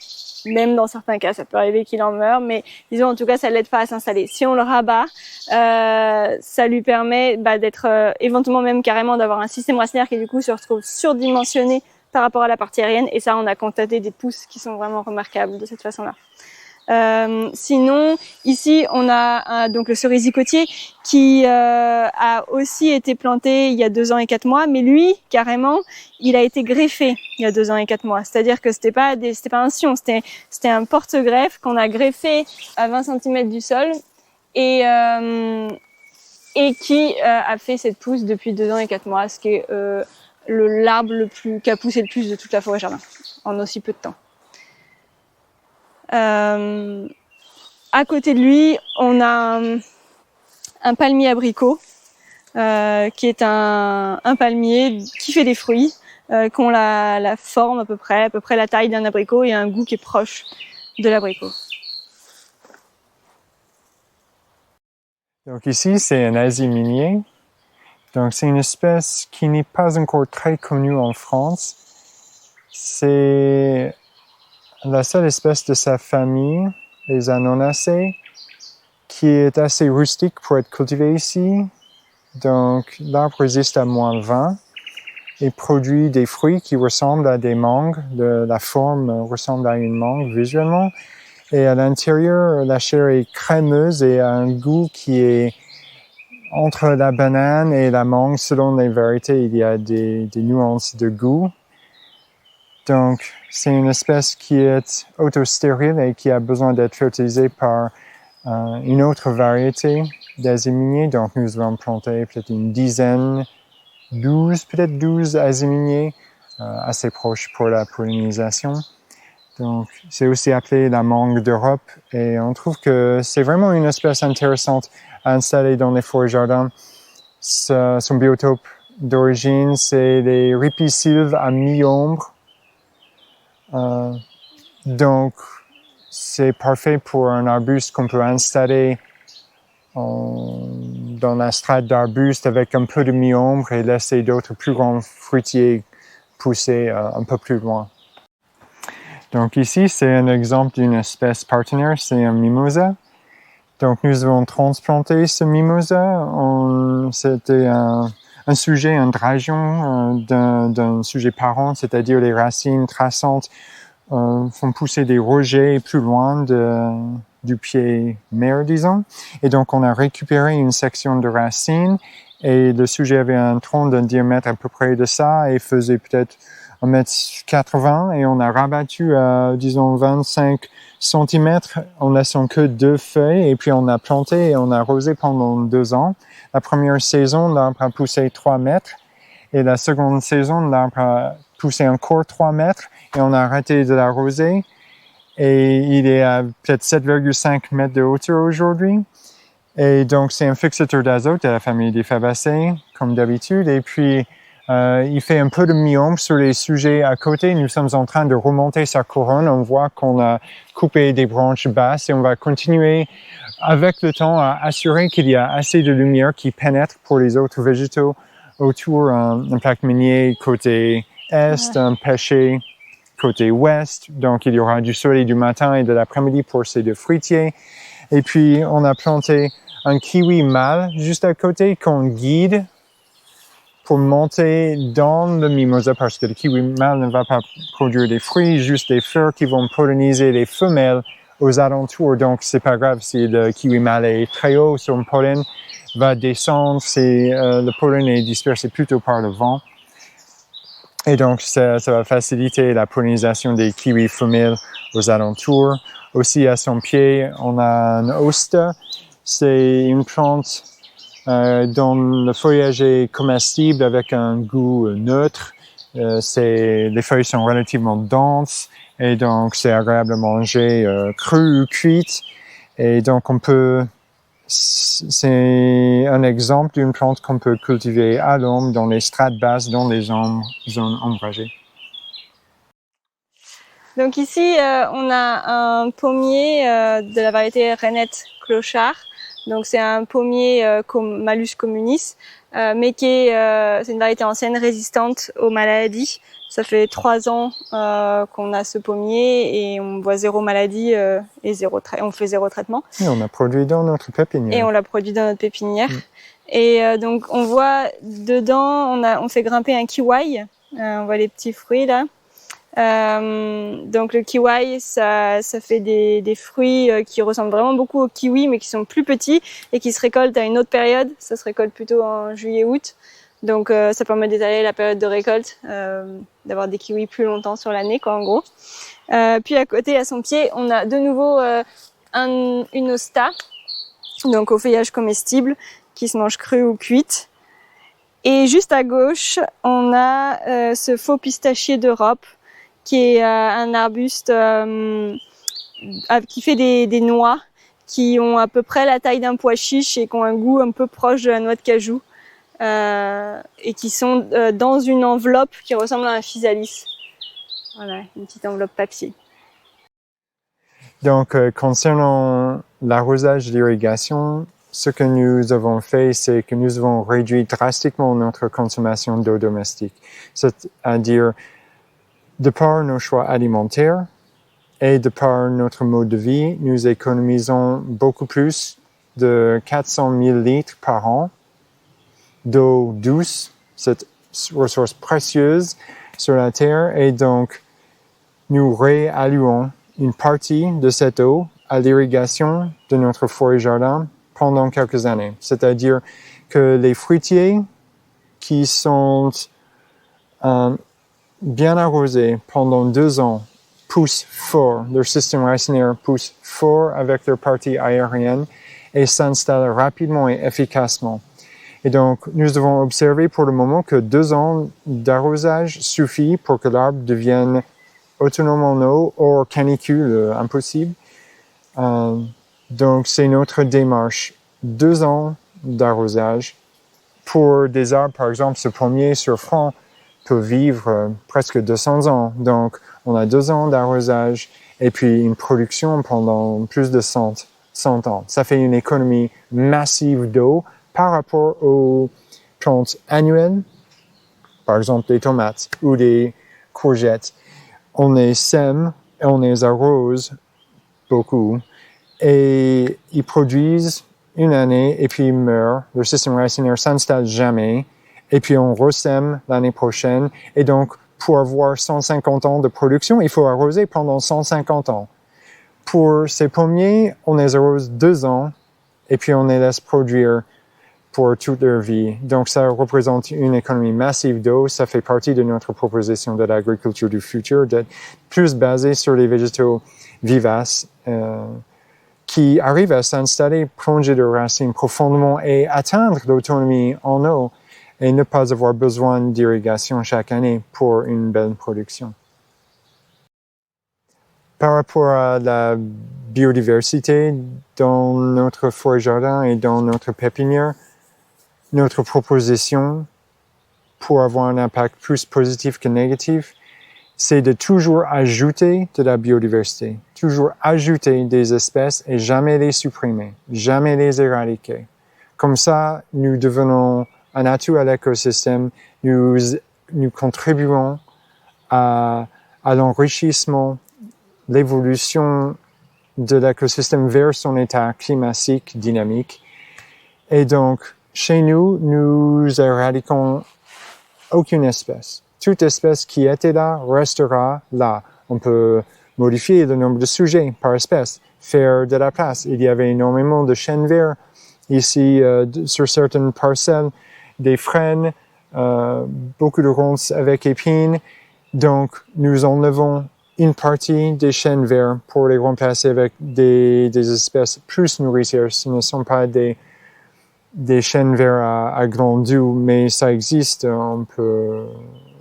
Même dans certains cas, ça peut arriver qu'il en meure, mais disons en tout cas, ça l'aide pas à s'installer. Si on le rabat, ça lui permet d'être éventuellement même carrément d'avoir un système racinaire qui du coup se retrouve surdimensionné par rapport à la partie aérienne. Et ça, on a constaté des pousses qui sont vraiment remarquables de cette façon-là. Sinon, ici, on a donc le cerisier-côtier qui a aussi été planté il y a 2 ans et 4 mois, mais lui, carrément, il a été greffé il y a 2 ans et 4 mois. C'est-à-dire que c'était pas un sion, c'était un porte-greffe qu'on a greffé à 20 cm du sol et qui a fait cette pousse depuis 2 ans et 4 mois, ce qui est l'arbre qui a poussé le plus de toute la forêt jardin en aussi peu de temps. À côté de lui, on a un palmier abricot qui est un palmier qui fait des fruits, qui ont la forme à peu près la taille d'un abricot et un goût qui est proche de l'abricot. Donc ici, c'est un Asie minier. Donc c'est une espèce qui n'est pas encore très connue en France. C'est la seule espèce de sa famille, les Anonacées, qui est assez rustique pour être cultivée ici. Donc l'arbre résiste à -20 et produit des fruits qui ressemblent à des mangues. La forme ressemble à une mangue visuellement. Et à l'intérieur, la chair est crémeuse et a un goût qui est entre la banane et la mangue. Selon les variétés, il y a des nuances de goût. Donc, c'est une espèce qui est autostérile et qui a besoin d'être fertilisée par une autre variété d'Asie minier. Donc, nous allons planter peut-être une dizaine, 12 Asie minier, assez proches pour la pollinisation. Donc, c'est aussi appelé la mangue d'Europe et on trouve que c'est vraiment une espèce intéressante à installer dans les forêts jardins. Son biotope d'origine, c'est les ripisylves à mi-ombre. Donc, c'est parfait pour un arbuste qu'on peut installer dans la strate d'arbuste avec un peu de mi-ombre et laisser d'autres plus grands fruitiers pousser un peu plus loin. Donc ici, c'est un exemple d'une espèce partenaire, c'est un mimosa. Donc nous avons transplanté ce mimosa. C'était un sujet, un drageon d'un sujet parent, c'est-à-dire les racines traçantes font pousser des rejets plus loin du pied mère, disons. Et donc on a récupéré une section de racines et le sujet avait un tronc d'un diamètre à peu près de ça et faisait peut-être 1,80 m et on a rabattu à, disons, 25 cm en laissant que 2 feuilles et puis on a planté et on a arrosé pendant 2 ans. La première saison, l'arbre a poussé 3 mètres et la seconde saison, l'arbre a poussé encore 3 mètres et on a arrêté de l'arroser et il est à peut-être 7,5 mètres de hauteur aujourd'hui. Et donc, c'est un fixateur d'azote de la famille des Fabacées, comme d'habitude. Et puis, il fait un peu de mi-ombre sur les sujets à côté. Nous sommes en train de remonter sa couronne. On voit qu'on a coupé des branches basses et on va continuer avec le temps à assurer qu'il y a assez de lumière qui pénètre pour les autres végétaux autour. Un plaque minier côté est, un pêcher côté ouest. Donc, il y aura du soleil du matin et de l'après-midi pour ces deux fruitiers. Et puis, on a planté un kiwi mâle juste à côté qu'on guide pour monter dans le mimosa parce que le kiwi mâle ne va pas produire des fruits, juste des fleurs qui vont polliniser les femelles aux alentours. Donc, c'est pas grave si le kiwi mâle est très haut, son pollen va descendre, le pollen est dispersé plutôt par le vent. Et donc, ça va faciliter la pollinisation des kiwis femelles aux alentours. Aussi, à son pied, on a un hosta. C'est une plante dont le feuillage est comestible avec un goût neutre. Les feuilles sont relativement denses et donc c'est agréable à manger cru ou cuite. Et donc c'est un exemple d'une plante qu'on peut cultiver à l'ombre dans les strates basses, dans les zones ombragées. Donc ici, on a un pommier de la variété Rainette Clochard. Donc c'est un pommier Malus communis, mais c'est une variété ancienne résistante aux maladies. Ça fait 3 ans qu'on a ce pommier et on voit 0 maladie et on fait 0 traitement. Et on a produit dans notre pépinière. Et on l'a produit dans notre pépinière. Et donc on voit dedans, on fait grimper un kiwi. On voit les petits fruits là. Donc le kiwi, ça fait des fruits qui ressemblent vraiment beaucoup au kiwi, mais qui sont plus petits et qui se récoltent à une autre période. Ça se récolte plutôt en juillet-août. Donc ça permet d'étaler la période de récolte, d'avoir des kiwis plus longtemps sur l'année, quoi, en gros. Puis à côté, à son pied, on a de nouveau une hosta, donc au feuillage comestible, qui se mange crue ou cuite. Et juste à gauche, on a ce faux pistachier d'Europe, qui est un arbuste qui fait des noix qui ont à peu près la taille d'un pois chiche et qui ont un goût un peu proche de la noix de cajou et qui sont dans une enveloppe qui ressemble à un physalis. Voilà, une petite enveloppe papier. Donc, concernant l'arrosage d'irrigation, ce que nous avons fait, c'est que nous avons réduit drastiquement notre consommation d'eau domestique. C'est-à-dire, de par nos choix alimentaires et de par notre mode de vie, nous économisons beaucoup plus de 400 000 litres par an d'eau douce, cette ressource précieuse sur la Terre, et donc nous réallouons une partie de cette eau à l'irrigation de notre forêt-jardin pendant quelques années. C'est-à-dire que les fruitiers qui sont bien arrosés pendant 2 ans poussent fort, leur système racinaire pousse fort avec leur partie aérienne et s'installe rapidement et efficacement. Et donc, nous devons observer pour le moment que 2 ans d'arrosage suffit pour que l'arbre devienne autonome en eau, hors canicule, impossible. Donc, c'est notre démarche. 2 ans d'arrosage. Pour des arbres, par exemple, ce pommier sur franc peut vivre presque 200 ans. Donc, on a 2 ans d'arrosage et puis une production pendant plus de 100 ans. Ça fait une économie massive d'eau par rapport aux plantes annuelles, par exemple des tomates ou des courgettes. On les sème et on les arrose beaucoup et ils produisent une année et puis ils meurent. Le système racinaire s'installe jamais et puis on ressème l'année prochaine. Et donc, pour avoir 150 ans de production, il faut arroser pendant 150 ans. Pour ces pommiers, on les arrose 2 ans et puis on les laisse produire pour toute leur vie. Donc, ça représente une économie massive d'eau. Ça fait partie de notre proposition de l'agriculture du futur, d'être plus basée sur les végétaux vivaces qui arrivent à s'installer, plonger leurs racines profondément et atteindre l'autonomie en eau et ne pas avoir besoin d'irrigation chaque année pour une belle production. Par rapport à la biodiversité dans notre forêt-jardin et dans notre pépinière, notre proposition pour avoir un impact plus positif que négatif, c'est de toujours ajouter de la biodiversité, toujours ajouter des espèces et jamais les supprimer, jamais les éradiquer. Comme ça, nous devenons un atout à l'écosystème, nous contribuons à à l'enrichissement, l'évolution de l'écosystème vers son état climatique dynamique. Et donc, chez nous, nous éradiquons aucune espèce. Toute espèce qui était là restera là. On peut modifier le nombre de sujets par espèce, faire de la place. Il y avait énormément de chênes verts ici sur certaines parcelles, des frênes, beaucoup de ronces avec épines. Donc, nous enlevons une partie des chênes verts pour les remplacer avec des espèces plus nourricières. Ce ne sont pas des chênes verts à glands doux, mais ça existe.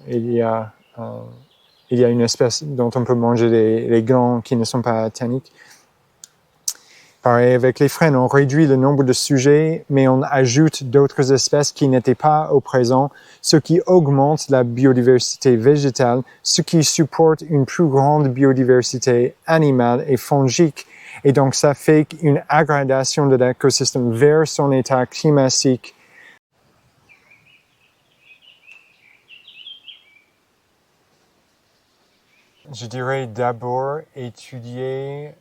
Il y a une espèce dont on peut manger les glands qui ne sont pas tanniques. Pareil avec les frênes, on réduit le nombre de sujets, mais on ajoute d'autres espèces qui n'étaient pas au présent, ce qui augmente la biodiversité végétale, ce qui supporte une plus grande biodiversité animale et fongique. Et donc, ça fait une aggradation de l'écosystème vers son état climatique. Je dirais d'abord étudier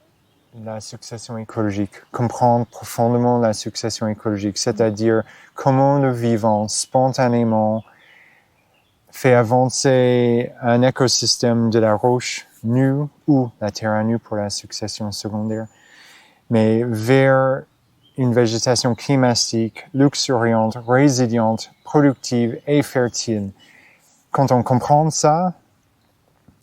la succession écologique, comprendre profondément la succession écologique, c'est-à-dire comment le vivant spontanément fait avancer un écosystème de la roche nue ou la terre à nu pour la succession secondaire, mais vers une végétation climatique, luxuriante, résiliente, productive et fertile. Quand on comprend ça,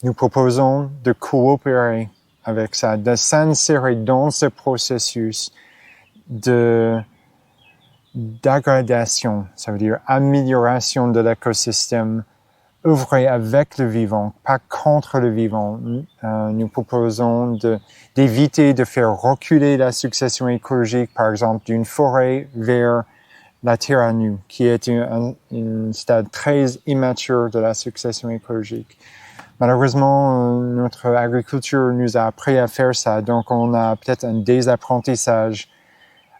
nous proposons de coopérer avec ça, de s'insérer dans ce processus d'aggradation, ça veut dire amélioration de l'écosystème, œuvrer avec le vivant, pas contre le vivant. Nous proposons d'éviter de faire reculer la succession écologique, par exemple, d'une forêt vers la terre à nu, qui est un stade très immature de la succession écologique. Malheureusement, notre agriculture nous a appris à faire ça, donc on a peut-être un désapprentissage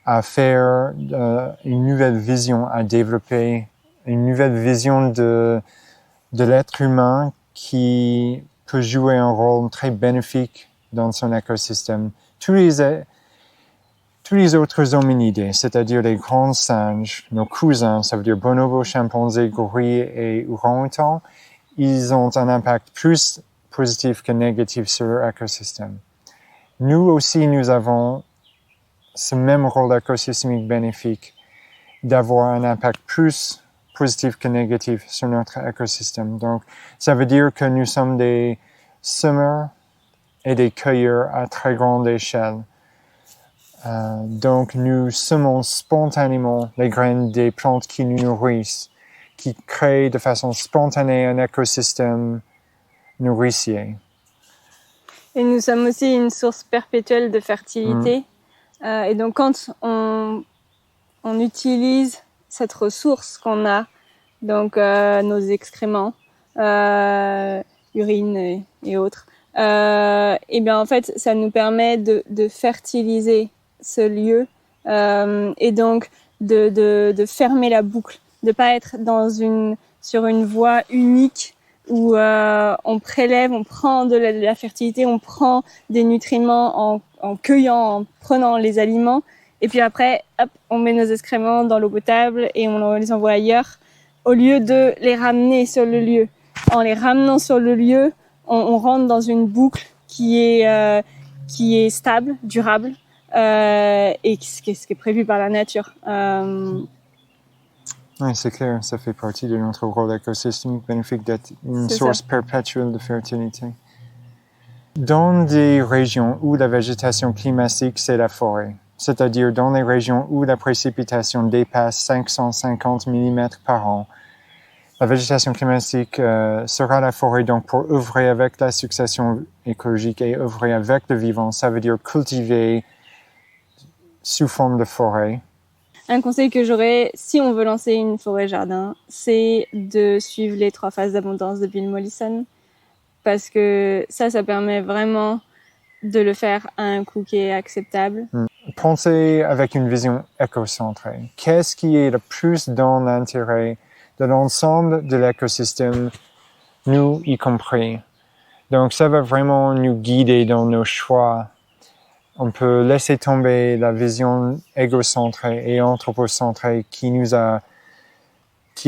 à faire, une nouvelle vision à développer, une nouvelle vision de l'être humain qui peut jouer un rôle très bénéfique dans son écosystème. Tous les autres hominidés, c'est-à-dire les grands singes, nos cousins, ça veut dire bonobos, chimpanzés, gorilles et orang-outans, ils ont un impact plus positif que négatif sur l'écosystème. Nous aussi, nous avons ce même rôle écosystémique bénéfique d'avoir un impact plus positif que négatif sur notre écosystème. Donc, ça veut dire que nous sommes des semeurs et des cueilleurs à très grande échelle. Donc, nous semons spontanément les graines des plantes qui nous nourrissent, qui créent de façon spontanée un écosystème nourricier. Et nous sommes aussi une source perpétuelle de fertilité. Et donc, quand on utilise cette ressource qu'on a, donc nos excréments, urine et autres, et bien en fait, ça nous permet de fertiliser ce lieu et donc de fermer la boucle, de pas être sur une voie unique où on prélève, on prend de la fertilité, on prend des nutriments en cueillant, en prenant les aliments, et puis après, hop, on met nos excréments dans l'eau potable et on les envoie ailleurs, au lieu de les ramener sur le lieu. En les ramenant sur le lieu, on rentre dans une boucle qui est stable, durable, et ce qui est prévu par la nature. Oui, c'est clair, ça fait partie de notre rôle écosystémique bénéfique d'être une source perpétuelle de fertilité. Dans des régions où la végétation climatique, c'est la forêt, c'est-à-dire dans les régions où la précipitation dépasse 550 mm par an, la végétation climatique sera la forêt. Donc, pour œuvrer avec la succession écologique et œuvrer avec le vivant, ça veut dire cultiver sous forme de forêt. Un conseil que j'aurais, si on veut lancer une forêt-jardin, c'est de suivre les 3 phases d'abondance de Bill Mollison, parce que ça permet vraiment de le faire à un coût qui est acceptable. Pensez avec une vision écocentrée. Qu'est-ce qui est le plus dans l'intérêt de l'ensemble de l'écosystème, nous y compris? Donc ça va vraiment nous guider dans nos choix. On peut laisser tomber la vision égocentrée et anthropocentrée qui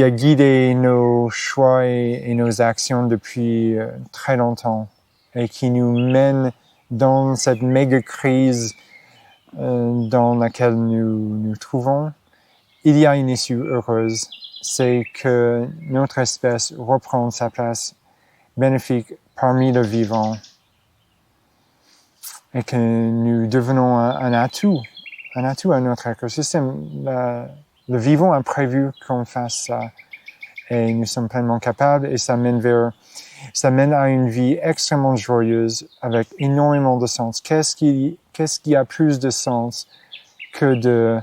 a guidé nos choix et nos actions depuis très longtemps et qui nous mène dans cette méga crise dans laquelle nous nous trouvons. Il y a une issue heureuse, c'est que notre espèce reprend sa place bénéfique parmi le vivant et que nous devenons un atout à notre écosystème. Le vivant a prévu qu'on fasse ça et nous sommes pleinement capables et ça mène à une vie extrêmement joyeuse avec énormément de sens. Qu'est-ce qui a plus de sens que de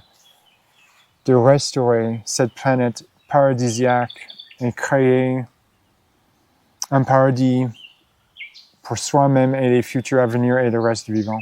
restaurer cette planète paradisiaque et créer un paradis pour soi-même et les futurs à venir et le reste du vivant.